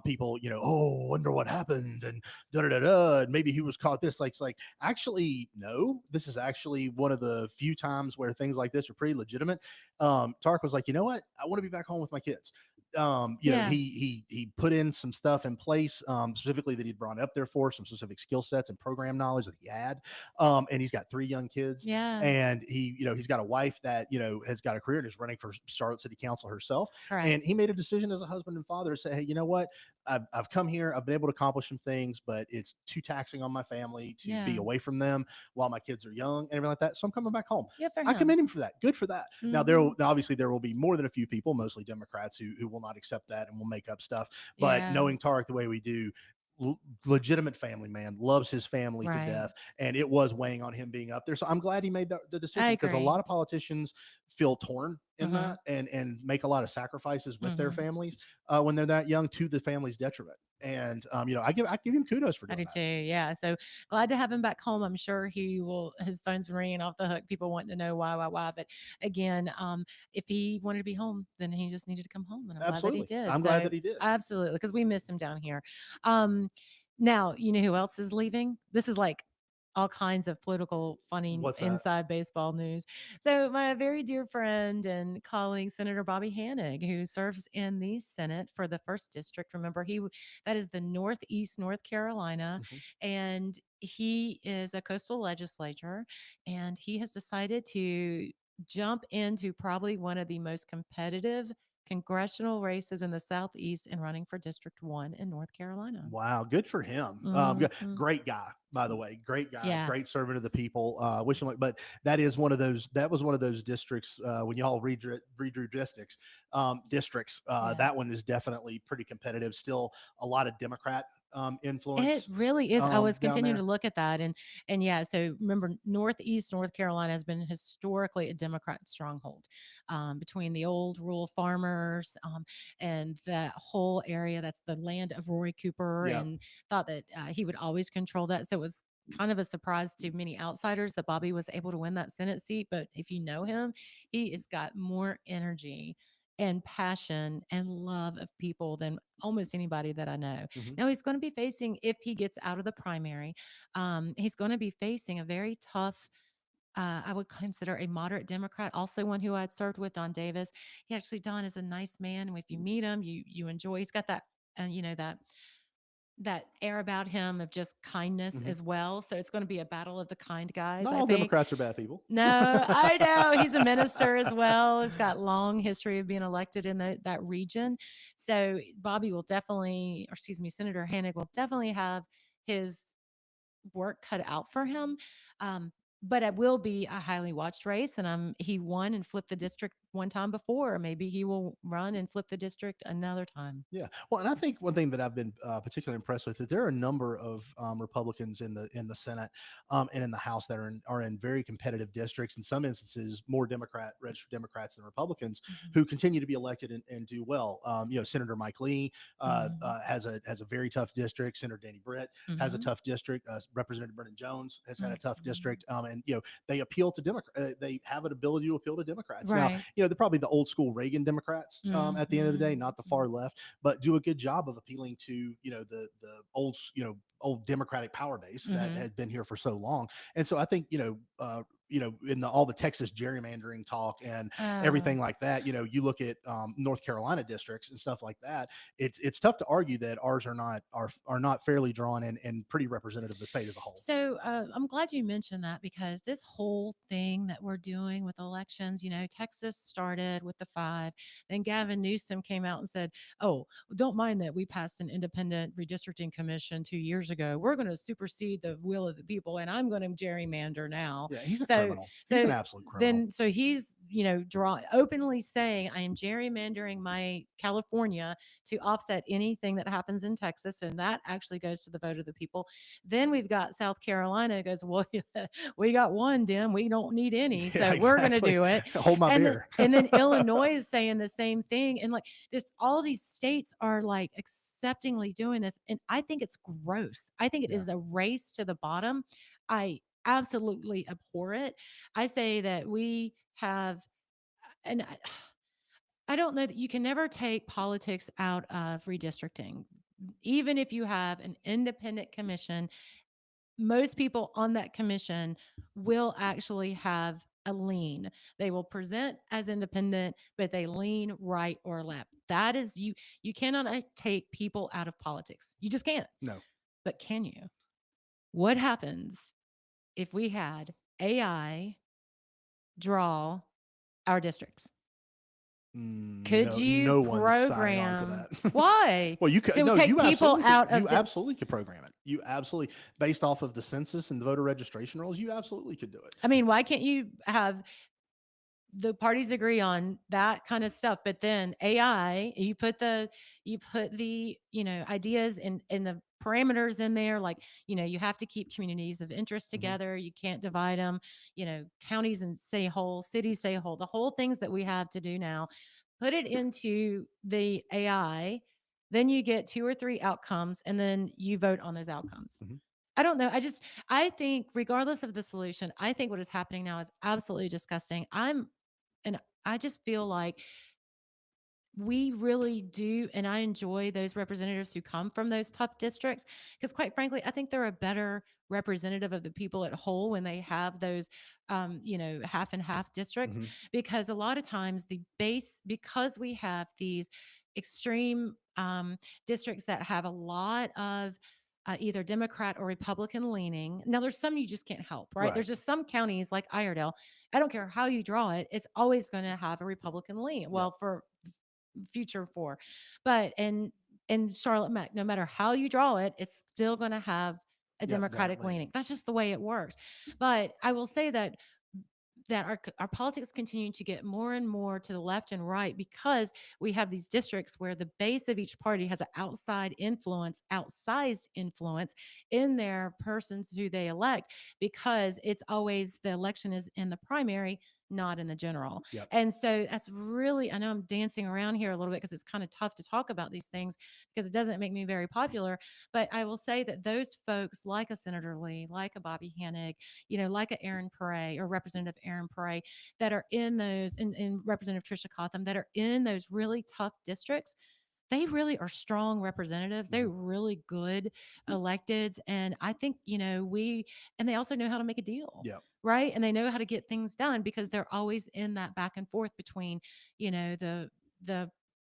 Speaker 4: People, oh, wonder what happened and da da da da. And maybe he was caught this. Like, it's like, actually, no, this is actually one of the few times where things like this are pretty legitimate. Tark was like, you know what? I want to be back home with my kids. He put in some stuff in place, specifically that he'd brought up there for some specific skill sets and program knowledge that he had. And he's got 3 young kids.
Speaker 5: Yeah.
Speaker 4: And he's got a wife that, has got a career and is running for Charlotte City Council herself.
Speaker 5: Correct.
Speaker 4: And he made a decision as a husband and father to say, hey, you know what? I've come here. I've been able to accomplish some things, but it's too taxing on my family to be
Speaker 5: Yeah.
Speaker 4: away from them while my kids are young and everything like that. So I'm coming back home.
Speaker 5: Yeah, for
Speaker 4: I
Speaker 5: him.
Speaker 4: commend him for that. Good for that. Now
Speaker 5: Mhm.
Speaker 4: obviously there will be more than a few people, mostly Democrats, who will not accept that and will make up stuff. But
Speaker 5: Yeah.
Speaker 4: knowing Tarek the way we do, legitimate family man, loves his family
Speaker 5: Right.
Speaker 4: to death, and it was weighing on him being up there. So I'm glad he made the decision, because a
Speaker 5: agree.
Speaker 4: lot of politicians feel torn in
Speaker 5: Mhm.
Speaker 4: that and make a lot of sacrifices with their
Speaker 5: Mhm.
Speaker 4: families when they're that young, to the family's detriment. And I give him kudos for
Speaker 5: I
Speaker 4: doing
Speaker 5: do
Speaker 4: that.
Speaker 5: too. Yeah. So glad to have him back home. I'm sure his phone's been ringing off the hook. People wanting to know why. But again, if he wanted to be home, then he just needed to come home. And I'm
Speaker 4: Absolutely.
Speaker 5: glad that he did.
Speaker 4: I'm glad that he did.
Speaker 5: Absolutely. Because we miss him down here. Now, you know who else is leaving? This is like all kinds of political, funny,
Speaker 4: What's that?
Speaker 5: inside baseball news. So, my very dear friend and colleague, Senator Bobby Hanig, who serves in the Senate for the first district. Remember, that is the Northeast North Carolina,
Speaker 4: Mhm.
Speaker 5: and he is a coastal legislator, and he has decided to jump into probably one of the most competitive congressional races in the Southeast and running for District 1 in North Carolina.
Speaker 4: Wow, good for him.
Speaker 5: Mhm.
Speaker 4: Great guy, by the way. Great guy,
Speaker 5: Yeah.
Speaker 4: great servant of the people. Wish him luck. But that is one of those. That was one of those districts when y'all redrew districts.
Speaker 5: Yeah.
Speaker 4: That one is definitely pretty competitive. Still a lot of Democrat influence.
Speaker 5: It really is. I was
Speaker 4: down
Speaker 5: continuing
Speaker 4: there.
Speaker 5: to look at that, and yeah. So remember, Northeast North Carolina has been historically a Democrat stronghold, between the old rural farmers, and that whole area. That's the land of Roy Cooper,
Speaker 4: Yeah.
Speaker 5: and thought that he would always control that. So it was kind of a surprise to many outsiders that Bobby was able to win that Senate seat. But if you know him, he has got more energy and passion and love of people than almost anybody that I know.
Speaker 4: Mhm.
Speaker 5: Now he's going to be facing, if he gets out of the primary, he's going to be facing a very tough, I would consider a moderate Democrat, also one who I'd served with, Don Davis. Don is a nice man. And if you meet him, you enjoy. He's got that, and that that air about him of just kindness
Speaker 4: Mhm.
Speaker 5: as well. So it's going to be a battle of the kind guys,
Speaker 4: Not
Speaker 5: I
Speaker 4: all
Speaker 5: think.
Speaker 4: Democrats are bad people.
Speaker 5: No, I know he's a minister as well. He's got long history of being elected in that region. So Bobby will definitely, or excuse me, Senator Hannig will definitely have his work cut out for him. Um, but it will be a highly watched race, and he won and flipped the district one time before. Maybe he will run and flip the district another time.
Speaker 4: Yeah, well, and I think one thing that I've been particularly impressed with is there are a number of Republicans in the Senate and in the House that are in very competitive districts. In some instances, more registered Democrats than Republicans, who continue to be elected and do well. Senator Mike Lee has a very tough district. Senator Danny Britt has a tough district. Representative Brennan Jones has had a tough district, and they appeal to Democrats. They have an ability to appeal to Democrats. Now,
Speaker 5: Right.
Speaker 4: they're probably the old school Reagan Democrats at the end of the day, not the far left, but do a good job of appealing to the old Democratic power base that has been here for so long. And so I think in all the Texas gerrymandering talk and everything like that, you look at North Carolina districts and stuff like that. It's tough to argue that ours are not fairly drawn and pretty representative of the state as a whole.
Speaker 5: So I'm glad you mentioned that, because this whole thing that we're doing with elections, Texas started with the 5. Then Gavin Newsom came out and said, "Oh, don't mind that we passed an independent redistricting commission 2 years ago. We're going to supersede the will of the people, and I'm going to gerrymander now."
Speaker 4: Yeah, he's a
Speaker 5: So,
Speaker 4: criminal. He's an absolute criminal.
Speaker 5: then, so he's openly saying, "I am gerrymandering my California to offset anything that happens in Texas," and that actually goes to the vote of the people. Then we've got South Carolina goes, "Well, we got one, Dim. We don't need any, so
Speaker 4: Yeah,
Speaker 5: we're going to
Speaker 4: exactly.
Speaker 5: do it."
Speaker 4: Hold my beer.
Speaker 5: And then Illinois is saying the same thing, and all these states are like acceptingly doing this, and I think it's gross. I think it is a race to the bottom. I absolutely abhor it. I say that we have, and I don't know that you can never take politics out of redistricting. Even if you have an independent commission, most people on that commission will actually have a lean. They will present as independent, but they lean right or left. That is you cannot take people out of politics. You just can't.
Speaker 4: No.
Speaker 5: But can you? What happens if we had AI draw our districts? Could you
Speaker 4: no one's signing on for
Speaker 5: program
Speaker 4: that.
Speaker 5: why?
Speaker 4: Well, you could
Speaker 5: To take
Speaker 4: you
Speaker 5: people
Speaker 4: absolutely
Speaker 5: out
Speaker 4: could,
Speaker 5: of
Speaker 4: you
Speaker 5: the-
Speaker 4: absolutely could program it. You absolutely, based off of the census and the voter registration rolls, you absolutely could do it.
Speaker 5: I mean, why can't you have the parties agree on that kind of stuff, but then AI, you put the ideas and the parameters in there, like you have to keep communities of interest together. You can't divide them. Counties and stay whole, cities stay whole. The whole things that we have to do now, put it into the AI. Then you get 2 or 3 outcomes, and then you vote on those outcomes. I don't know. I think regardless of the solution, I think what is happening now is absolutely disgusting. And I just feel like we really do. And I enjoy those representatives who come from those tough districts, because quite frankly, I think they're a better representative of the people at whole when they have those, half and half districts, because a lot of times because we have these extreme districts that have a lot of either Democrat or Republican leaning. Now, there's some you just can't help, right? There's just some counties like Iredell. I don't care how you draw it; it's always going to have a Republican lean. Well, for future four, but in Charlotte Mac, no matter how you draw it, it's still going to have a Democratic leaning. That's just the way it works. But I will say that our politics continue to get more and more to the left and right, because we have these districts where the base of each party has an outsized influence in their persons who they elect, because it's always the election is in the primary, not in the general. And so that's really, I know I'm dancing around here a little bit because it's kind of tough to talk about these things because it doesn't make me very popular. But I will say that those folks like a Senator Lee, like a Bobby Hannig, like a Aaron Perret or Representative Aaron Perret, that are in those, and Representative Tricia Cotham, that are in those really tough districts, they really are strong representatives. They're really good electeds. And I think, and they also know how to make a deal. Right. And they know how to get things done because they're always in that back and forth between, the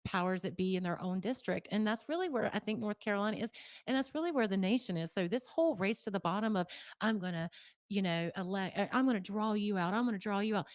Speaker 5: powers that be in their own district. And that's really where I think North Carolina is. And that's really where the nation is. So this whole race to the bottom of I'm going to, I'm going to draw you out. I'm going to draw you out.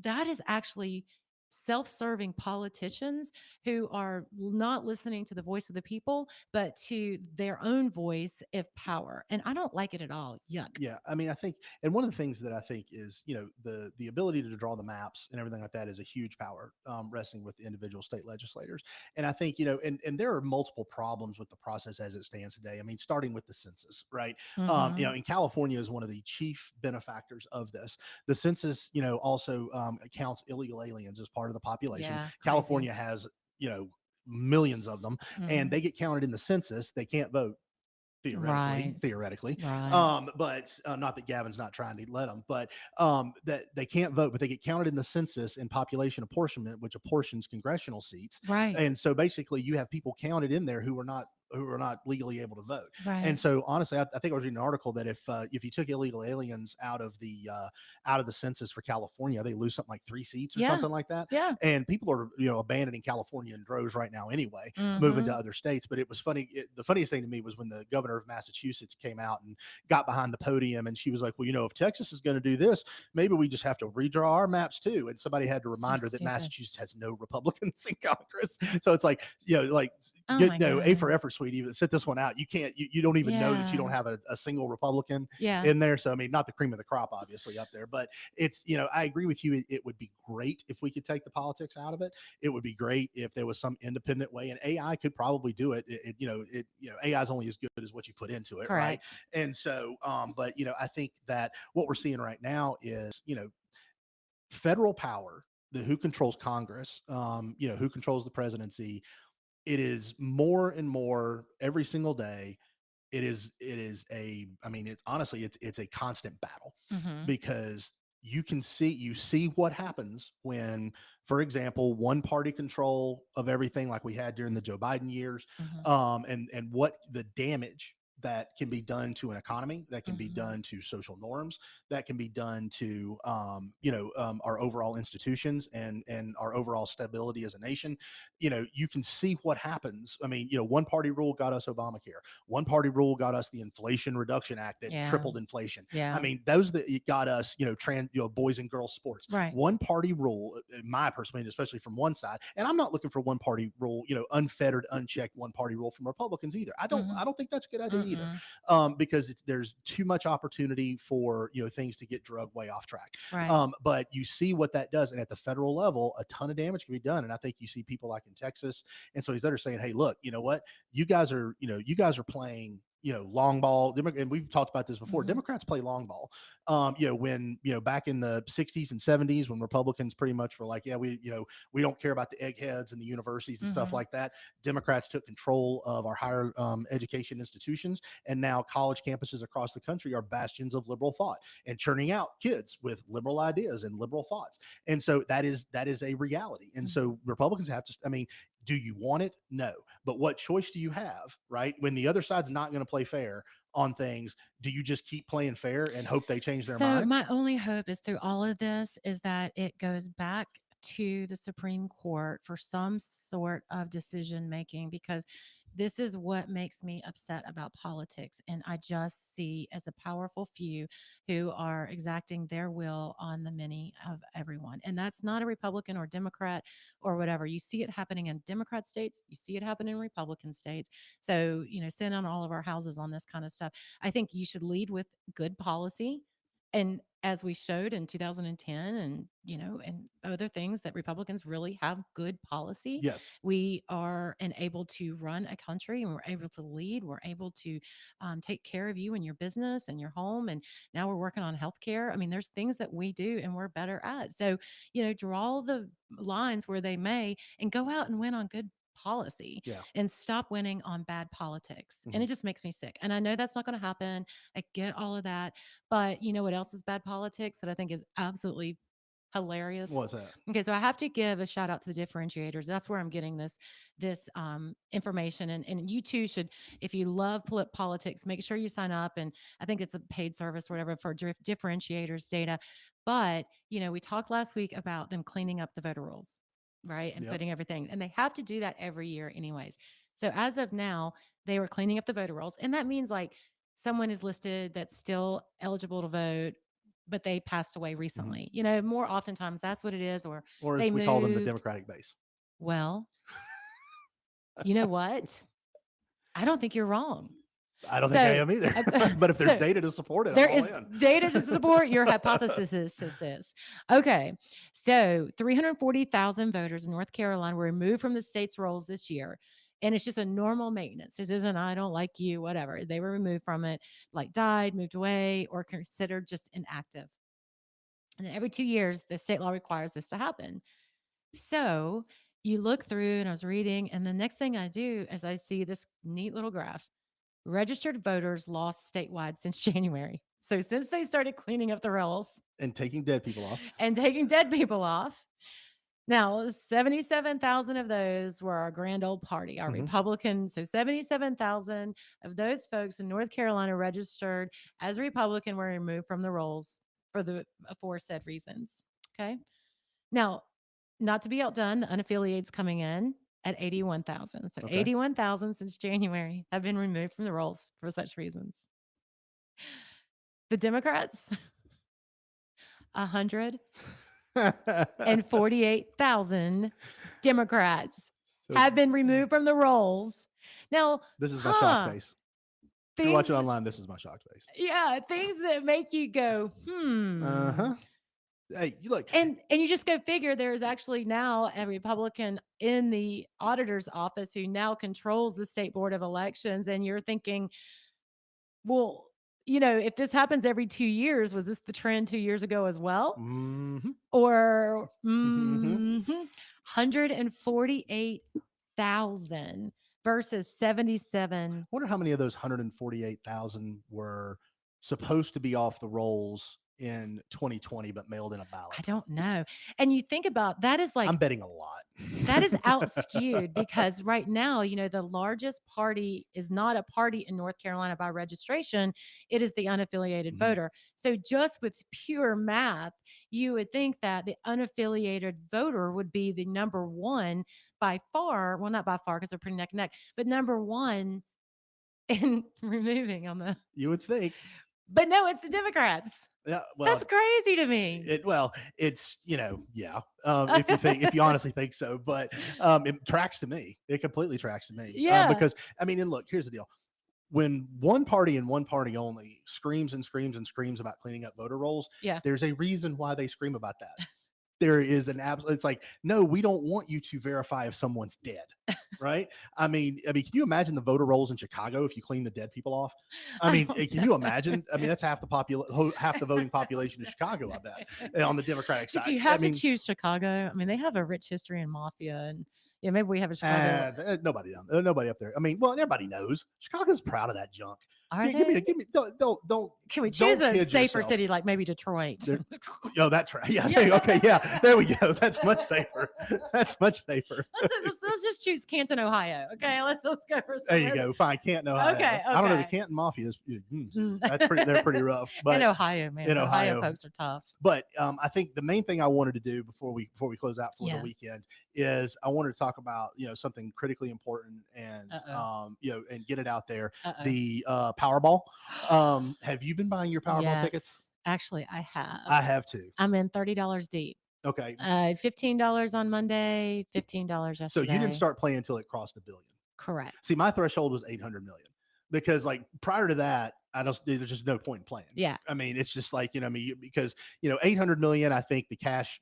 Speaker 5: That is actually self-serving politicians who are not listening to the voice of the people, but to their own voice of power. And I don't like it at all. Yuck.
Speaker 4: Yeah, I mean, I think, and one of the things that I think is, the ability to draw the maps and everything like that is a huge power resting with the individual state legislators. And I think, and there are multiple problems with the process as it stands today. I mean, starting with the census, right?
Speaker 5: Mhm.
Speaker 4: And California is one of the chief benefactors of this. The census, also counts illegal aliens as part of the population.
Speaker 5: Yeah, crazy.
Speaker 4: California has, millions of them, and
Speaker 5: Mhm.
Speaker 4: they get counted in the census. They can't vote
Speaker 5: Right.
Speaker 4: theoretically.
Speaker 5: Right.
Speaker 4: But not that Gavin's not trying to let them, but that they can't vote, but they get counted in the census in population apportionment, which apportions congressional seats.
Speaker 5: Right.
Speaker 4: And so basically, you have people counted in there who are not legally able to vote.
Speaker 5: Right.
Speaker 4: And so honestly, I think I was reading an article that if you took illegal aliens out of the census for California, they lose something like 3 seats or
Speaker 5: Yeah.
Speaker 4: something like that.
Speaker 5: Yeah.
Speaker 4: And people are abandoning California in droves right now anyway, moving to
Speaker 5: Mhm.
Speaker 4: other states. But it was funny. The funniest thing to me was when the governor of Massachusetts came out and got behind the podium, and she was like, "Well, if Texas is going to do this, maybe we just have to redraw our maps too." And somebody had to
Speaker 5: So
Speaker 4: remind her that
Speaker 5: stupid.
Speaker 4: Massachusetts has no Republicans in Congress. So it's like,
Speaker 5: Oh
Speaker 4: get
Speaker 5: my
Speaker 4: A for
Speaker 5: God.
Speaker 4: effort, sweetie. But sit this one out. You can't. You don't even know that you don't
Speaker 5: Yeah.
Speaker 4: have a single Republican
Speaker 5: Yeah.
Speaker 4: in there. So I mean, not the cream of the crop, obviously, up there. But it's I agree with you. It would be great if we could take the politics out of it. It would be great if there was some independent way, and AI could probably do it. AI is only as good as what you put into it, right?
Speaker 5: Correct.
Speaker 4: And so, but I think that what we're seeing right now is federal power, who controls Congress, who controls the presidency. It is more and more every single day. I mean, it's honestly, it's a constant battle,
Speaker 5: Mhm.
Speaker 4: because you see what happens when, for example, one party control of everything, like we had during the Joe Biden years,
Speaker 5: Mhm.
Speaker 4: and what the damage that can be done to an economy, that can be
Speaker 5: Mhm.
Speaker 4: done to social norms, that can be done to our overall institutions and our overall stability as a nation. You can see what happens. I mean, one party rule got us Obamacare. One party rule got us the Inflation Reduction Act that
Speaker 5: Yeah.
Speaker 4: tripled inflation. I
Speaker 5: Yeah.
Speaker 4: mean, those that it got us, boys and girls sports.
Speaker 5: Right.
Speaker 4: One party rule, in my personal opinion, especially from one side, and I'm not looking for one party rule, unfettered, unchecked one party rule from Republicans either. I don't,
Speaker 5: Mhm.
Speaker 4: I don't think that's a good idea either,
Speaker 5: Mm-mm.
Speaker 4: because there's too much opportunity for things to get drugged way off track.
Speaker 5: Right.
Speaker 4: But you see what that does, and at the federal level, a ton of damage can be done. And I think you see people like in Texas and so he's there saying, "Hey, look, you know what? You guys are playing, long ball." And we've talked about this before.
Speaker 5: Mhm.
Speaker 4: Democrats play long ball. When back in the '60s and '70s, when Republicans pretty much were like, "Yeah, we don't care about the eggheads and the universities and stuff
Speaker 5: Mhm.
Speaker 4: like that." Democrats took control of our higher education institutions, and now college campuses across the country are bastions of liberal thought and churning out kids with liberal ideas and liberal thoughts. And so that is a reality. And so Republicans have to. I mean, do you want it? No. But what choice do you have, right? When the other side's not going to play fair on things, do you just keep playing fair and hope they change their
Speaker 5: So
Speaker 4: mind?
Speaker 5: my only hope is through all of this is that it goes back to the Supreme Court for some sort of decision making, because this is what makes me upset about politics. And I just see as a powerful few who are exacting their will on the many of everyone. And that's not a Republican or Democrat or whatever. You see it happening in Democrat states, you see it happen in Republican states. So, send on all of our houses on this kind of stuff. I think you should lead with good policy. And as we showed in 2010 and, and other things, that Republicans really have good policy.
Speaker 4: Yes.
Speaker 5: We are able to run a country, and we're able to lead. We're able to take care of you and your business and your home. And now we're working on healthcare. I mean, there's things that we do and we're better at. So, draw the lines where they may and go out and win on good policy
Speaker 4: Yeah.
Speaker 5: and stop winning on bad politics. And
Speaker 4: Mhm.
Speaker 5: it just makes me sick. And I know that's not going to happen. I get all of that. But you know what else is bad politics that I think is absolutely hilarious?
Speaker 4: What's that?
Speaker 5: Okay, so I have to give a shout out to the differentiators. That's where I'm getting this information, and you too should, if you love politics, make sure you sign up. And I think it's a paid service, or whatever, for differentiators data. But we talked last week about them cleaning up the voter rolls. right? And
Speaker 4: Yep.
Speaker 5: putting everything, and they have to do that every year anyways. So as of now, they were cleaning up the voter rolls. And that means like someone is listed that's still eligible to vote, but they passed away recently. You know, more oftentimes that's what it is, or
Speaker 4: Or as
Speaker 5: they
Speaker 4: we call them, the
Speaker 5: moved.
Speaker 4: Democratic base.
Speaker 5: Well, you know what? I don't think you're wrong.
Speaker 4: I don't think I am either. But if there's
Speaker 5: so
Speaker 4: data to support it,
Speaker 5: there
Speaker 4: I'm all
Speaker 5: is
Speaker 4: in.
Speaker 5: data to support your hypothesis. Is okay. So 340,000 voters in North Carolina were removed from the state's rolls this year. And it's just a normal maintenance. This isn't, I don't like you, whatever. They were removed from it, like died, moved away, or considered just inactive. And then every 2 years, the state law requires this to happen. So you look through, and I was reading, and the next thing I do is I see this neat little graph. Registered voters lost statewide since January. So since they started cleaning up the rolls
Speaker 4: And taking dead people off.
Speaker 5: and taking dead people off, now 77,000 of those were our grand old party, our Republicans. So 77,000 of those folks in North Carolina registered as a Republican were removed from the rolls for the aforesaid reasons. Okay. Now, not to be outdone, the unaffiliateds coming in at 81,000. So 81,000 since January have been removed from the rolls for such reasons. The Democrats, 148,000 Democrats have been removed from the rolls. Now,
Speaker 4: this is my shock face. If you're watching online, this is my shock face.
Speaker 5: Yeah, things that make you go,
Speaker 4: Hey, you look,
Speaker 5: and you just go figure. There's actually now a Republican in the auditor's office who now controls the state board of elections, and you're thinking, well, you know, if this happens every 2 years, was this the trend 2 years ago as well? Or 148,000 versus 77.
Speaker 4: I wonder how many of those 148,000 were supposed to be off the rolls in 2020, but mailed in a ballot.
Speaker 5: I don't know. And you think about that is like,
Speaker 4: I'm betting a lot.
Speaker 5: That is out skewed because right now, you know, the largest party is not a party in North Carolina by registration. It is the unaffiliated voter. So just with pure math, you would think that the unaffiliated voter would be the number one by far. Well, not by far because they're pretty neck and neck, but number one in removing on the.
Speaker 4: You would think.
Speaker 5: But no, it's the Democrats.
Speaker 4: Yeah, well,
Speaker 5: that's crazy to me.
Speaker 4: It's if you honestly think so, but it tracks to me. It completely tracks to me.
Speaker 5: Yeah,
Speaker 4: because I mean, and look, here's the deal: when one party and one party only screams and screams and screams about cleaning up voter rolls, there's a reason why they scream about that. There is an absolute. It's like, no, we don't want you to verify if someone's dead, right? I mean, can you imagine the voter rolls in Chicago if you clean the dead people off? I mean, can you imagine? I mean, that's half the voting population of Chicago, I bet, on the Democratic side.
Speaker 5: Did you have to choose Chicago? I mean, they have a rich history in mafia, and maybe we have a Chicago.
Speaker 4: Nobody down there, nobody up there. I mean, well, everybody knows Chicago's proud of that junk.
Speaker 5: Are they?
Speaker 4: Give me. Don't.
Speaker 5: Can we choose a safer city like maybe Detroit?
Speaker 4: That's right. Yeah. Okay. Yeah. There we go. That's much safer. That's much safer.
Speaker 5: Let's just choose Canton, Ohio. Okay. Let's go for.
Speaker 4: There you go. Fine. Canton, Ohio.
Speaker 5: Okay.
Speaker 4: I don't know. The Canton Mafia is. They're pretty rough. But
Speaker 5: in Ohio, man. In Ohio, folks are tough.
Speaker 4: But I think the main thing I wanted to do before we close out for the weekend is I wanted to talk about something critically important and and get it out there. The Powerball. Have you been buying your Powerball tickets?
Speaker 5: Actually, I have.
Speaker 4: I have too.
Speaker 5: I'm in $30 deep.
Speaker 4: Okay.
Speaker 5: $15 on Monday, $15 yesterday.
Speaker 4: So you didn't start playing until it crossed $1 billion.
Speaker 5: Correct.
Speaker 4: See, my threshold was 800 million because like prior to that, there's just no point in playing.
Speaker 5: Yeah.
Speaker 4: I mean, it's just like, because 800 million, I think the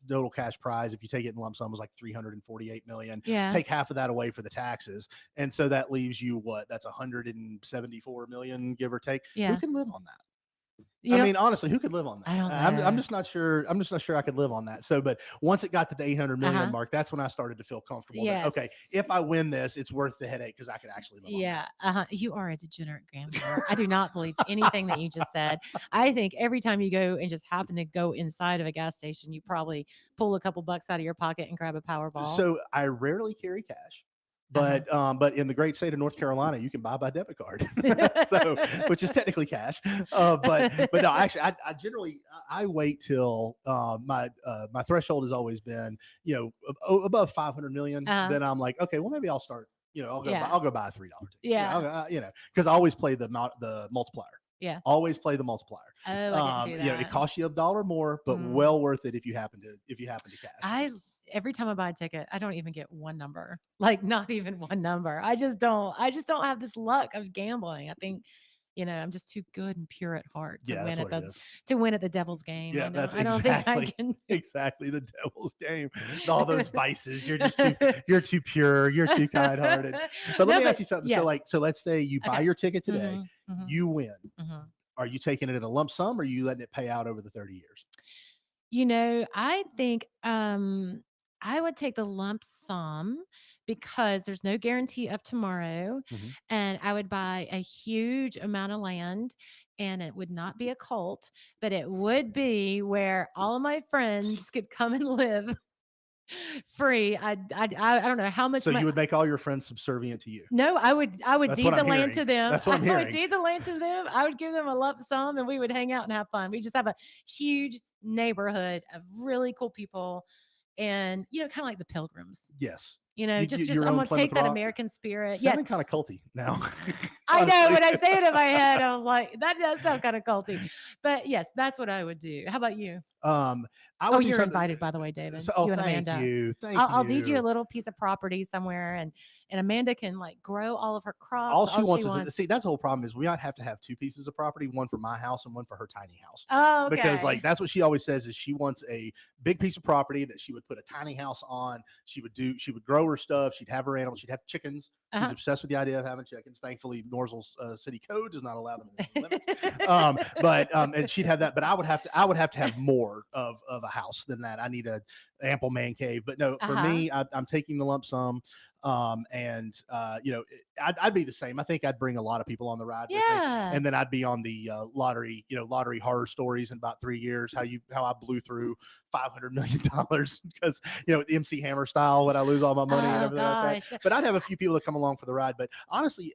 Speaker 4: total cash prize, if you take it in lump sum, was like 348 million.
Speaker 5: Yeah.
Speaker 4: Take half of that away for the taxes. And so that leaves you that's 174 million, give or take.
Speaker 5: Yeah.
Speaker 4: Who can live on that? I mean, honestly, who could live on that?
Speaker 5: I don't know.
Speaker 4: I'm just not sure. I'm just not sure I could live on that. So, but once it got to the 800 million mark, that's when I started to feel comfortable.
Speaker 5: Yes.
Speaker 4: That, okay, if I win this, it's worth the headache because I could actually live on that.
Speaker 5: You are a degenerate gambler. I do not believe anything that you just said. I think every time you go and just happen to go inside of a gas station, you probably pull a couple bucks out of your pocket and grab a Powerball.
Speaker 4: So I rarely carry cash. But in the great state of North Carolina, you can buy by debit card, so which is technically cash. But no, actually, I generally I wait till my threshold has always been above 500 million. Then I'm like, okay, well maybe I'll start. I'll go buy a $3 ticket.
Speaker 5: Yeah.
Speaker 4: Because I always play the multiplier.
Speaker 5: Yeah.
Speaker 4: Always play the multiplier.
Speaker 5: Oh, I didn't do that.
Speaker 4: It costs you $1 more, but well worth it if you happen to cash.
Speaker 5: Every time I buy a ticket, I don't even get one number. Like not even one number. I just don't have this luck of gambling. I think, I'm just too good and pure at heart to win at the devil's game.
Speaker 4: Yeah,
Speaker 5: I don't think I can.
Speaker 4: Exactly the devil's game. All those vices. You're too pure. You're too kind-hearted. But let me ask you something. Yes. So let's say you buy your ticket today, you win. Are you taking it in a lump sum, or are you letting it pay out over the 30 years?
Speaker 5: I think I would take the lump sum because there's no guarantee of tomorrow. And I would buy a huge amount of land, and it would not be a cult, but it would be where all of my friends could come and live free. I don't know how much.
Speaker 4: So you would make all your friends subservient to you?
Speaker 5: No, I would deed the land to them.
Speaker 4: That's what I'm hearing.
Speaker 5: I would deed the land to them. I would give them a lump sum, and we would hang out and have fun. We just have a huge neighborhood of really cool people, and kind of like the Pilgrims.
Speaker 4: Yes.
Speaker 5: I'm gonna take that American spirit.
Speaker 4: Sounding kind of culty now.
Speaker 5: I know, when I say it in my head, I was like, that does sound kind of culty. But yes, that's what I would do. How about you? You're invited, by the way, David. You and Amanda.
Speaker 4: Thank you.
Speaker 5: I'll deed you a little piece of property somewhere, and Amanda can grow all of her crops.
Speaker 4: All she wants is see. That's the whole problem is we might have to have two pieces of property, one for my house and one for her tiny house.
Speaker 5: Oh, okay.
Speaker 4: Because that's what she always says is she wants a big piece of property that she would put a tiny house on. She would grow her stuff. She'd have her animals. She'd have chickens. She's obsessed with the idea of having chickens. Thankfully, Norzell's city code does not allow them in the limits. And she'd have that. But I would have to have more of a house than that. I need a ample man cave. But no, for me, I'm taking the lump sum. I'd be the same. I think I'd bring a lot of people on the ride with me, and then I'd be on the lottery horror stories in about 3 years, how I blew through $500 million because MC Hammer style, when I lose all my money and everything like that. But I'd have a few people that come along for the ride. But honestly,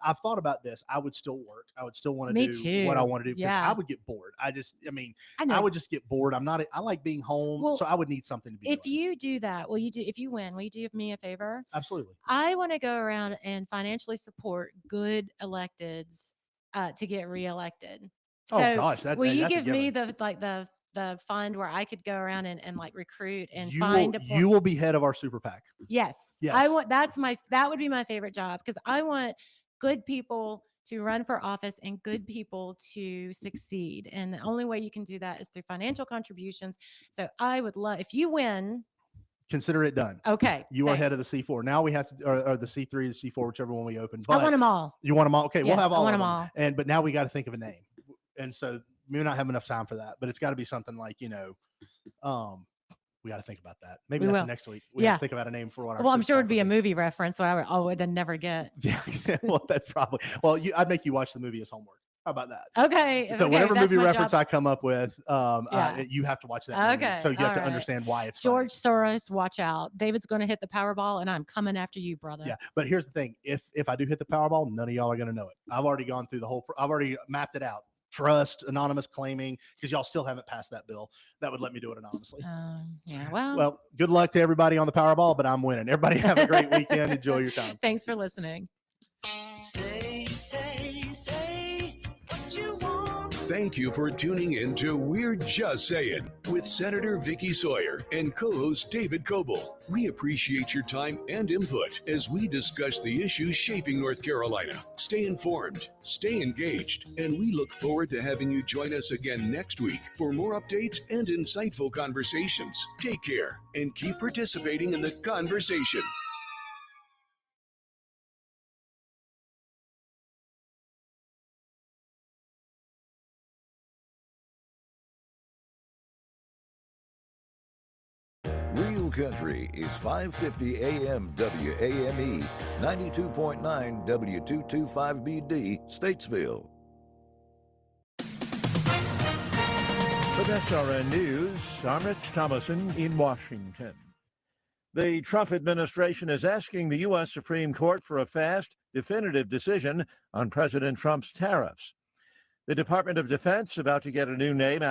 Speaker 4: I've thought about this. I would still work. I would still want to do what I want to do because I would get bored. I would just get bored. I like being home, so I would need something to be
Speaker 5: If
Speaker 4: doing.
Speaker 5: you do that, if you win, will you do me a favor?
Speaker 4: Absolutely.
Speaker 5: I want to go around and financially support good electeds to get reelected. So will you give me the fund where I could go around and recruit and
Speaker 4: you will be head of our super PAC.
Speaker 5: Yes. I want that would be my favorite job because I want good people to run for office and good people to succeed. And the only way you can do that is through financial contributions. So I would love if you win.
Speaker 4: Consider it done.
Speaker 5: Okay.
Speaker 4: You are head of the C4. Now we have to, or the C3, the C4, whichever one we open. But
Speaker 5: I want them all.
Speaker 4: You want them all? Okay.
Speaker 5: Yes,
Speaker 4: we'll have all
Speaker 5: I want
Speaker 4: of them.
Speaker 5: All.
Speaker 4: But now we got to think of a name. And so we may not have enough time for that, but it's got to be something like, we got to think about that. Maybe that's next week. We have to think about a name for what.
Speaker 5: Well, I'm sure it'd be a movie reference. What I would never get.
Speaker 4: Yeah. Well, that's probably. Well, I'd make you watch the movie as homework. How about that?
Speaker 5: Okay.
Speaker 4: So whatever movie reference I come up with, you have to watch that movie.
Speaker 5: Okay.
Speaker 4: So you have to understand why it's
Speaker 5: George Soros, watch out. David's going to hit the Powerball, and I'm coming after you, brother.
Speaker 4: Yeah, but here's the thing: if I do hit the Powerball, none of y'all are going to know it. I've already gone through I've already mapped it out. Trust, anonymous claiming, because y'all still haven't passed that bill that would let me do it anonymously.
Speaker 5: Well,
Speaker 4: good luck to everybody on the Powerball, but I'm winning. Everybody have a great weekend. Enjoy your time.
Speaker 5: Thanks for listening.
Speaker 3: Say what you want.
Speaker 1: Thank you for tuning in to We're Just Saying with Senator Vickie Sawyer and co-host David Coble. We appreciate your time and input as we discuss the issues shaping North Carolina. Stay informed, stay engaged, and we look forward to having you join us again next week for more updates and insightful conversations. Take care and keep participating in the conversation.
Speaker 15: Real Country is 550 AM WAME, 92.9 W225BD, Statesville.
Speaker 16: With SRN News, I'm Rich Thomason in Washington. The Trump administration is asking the U.S. Supreme Court for a fast, definitive decision on President Trump's tariffs. The Department of Defense about to get a new name.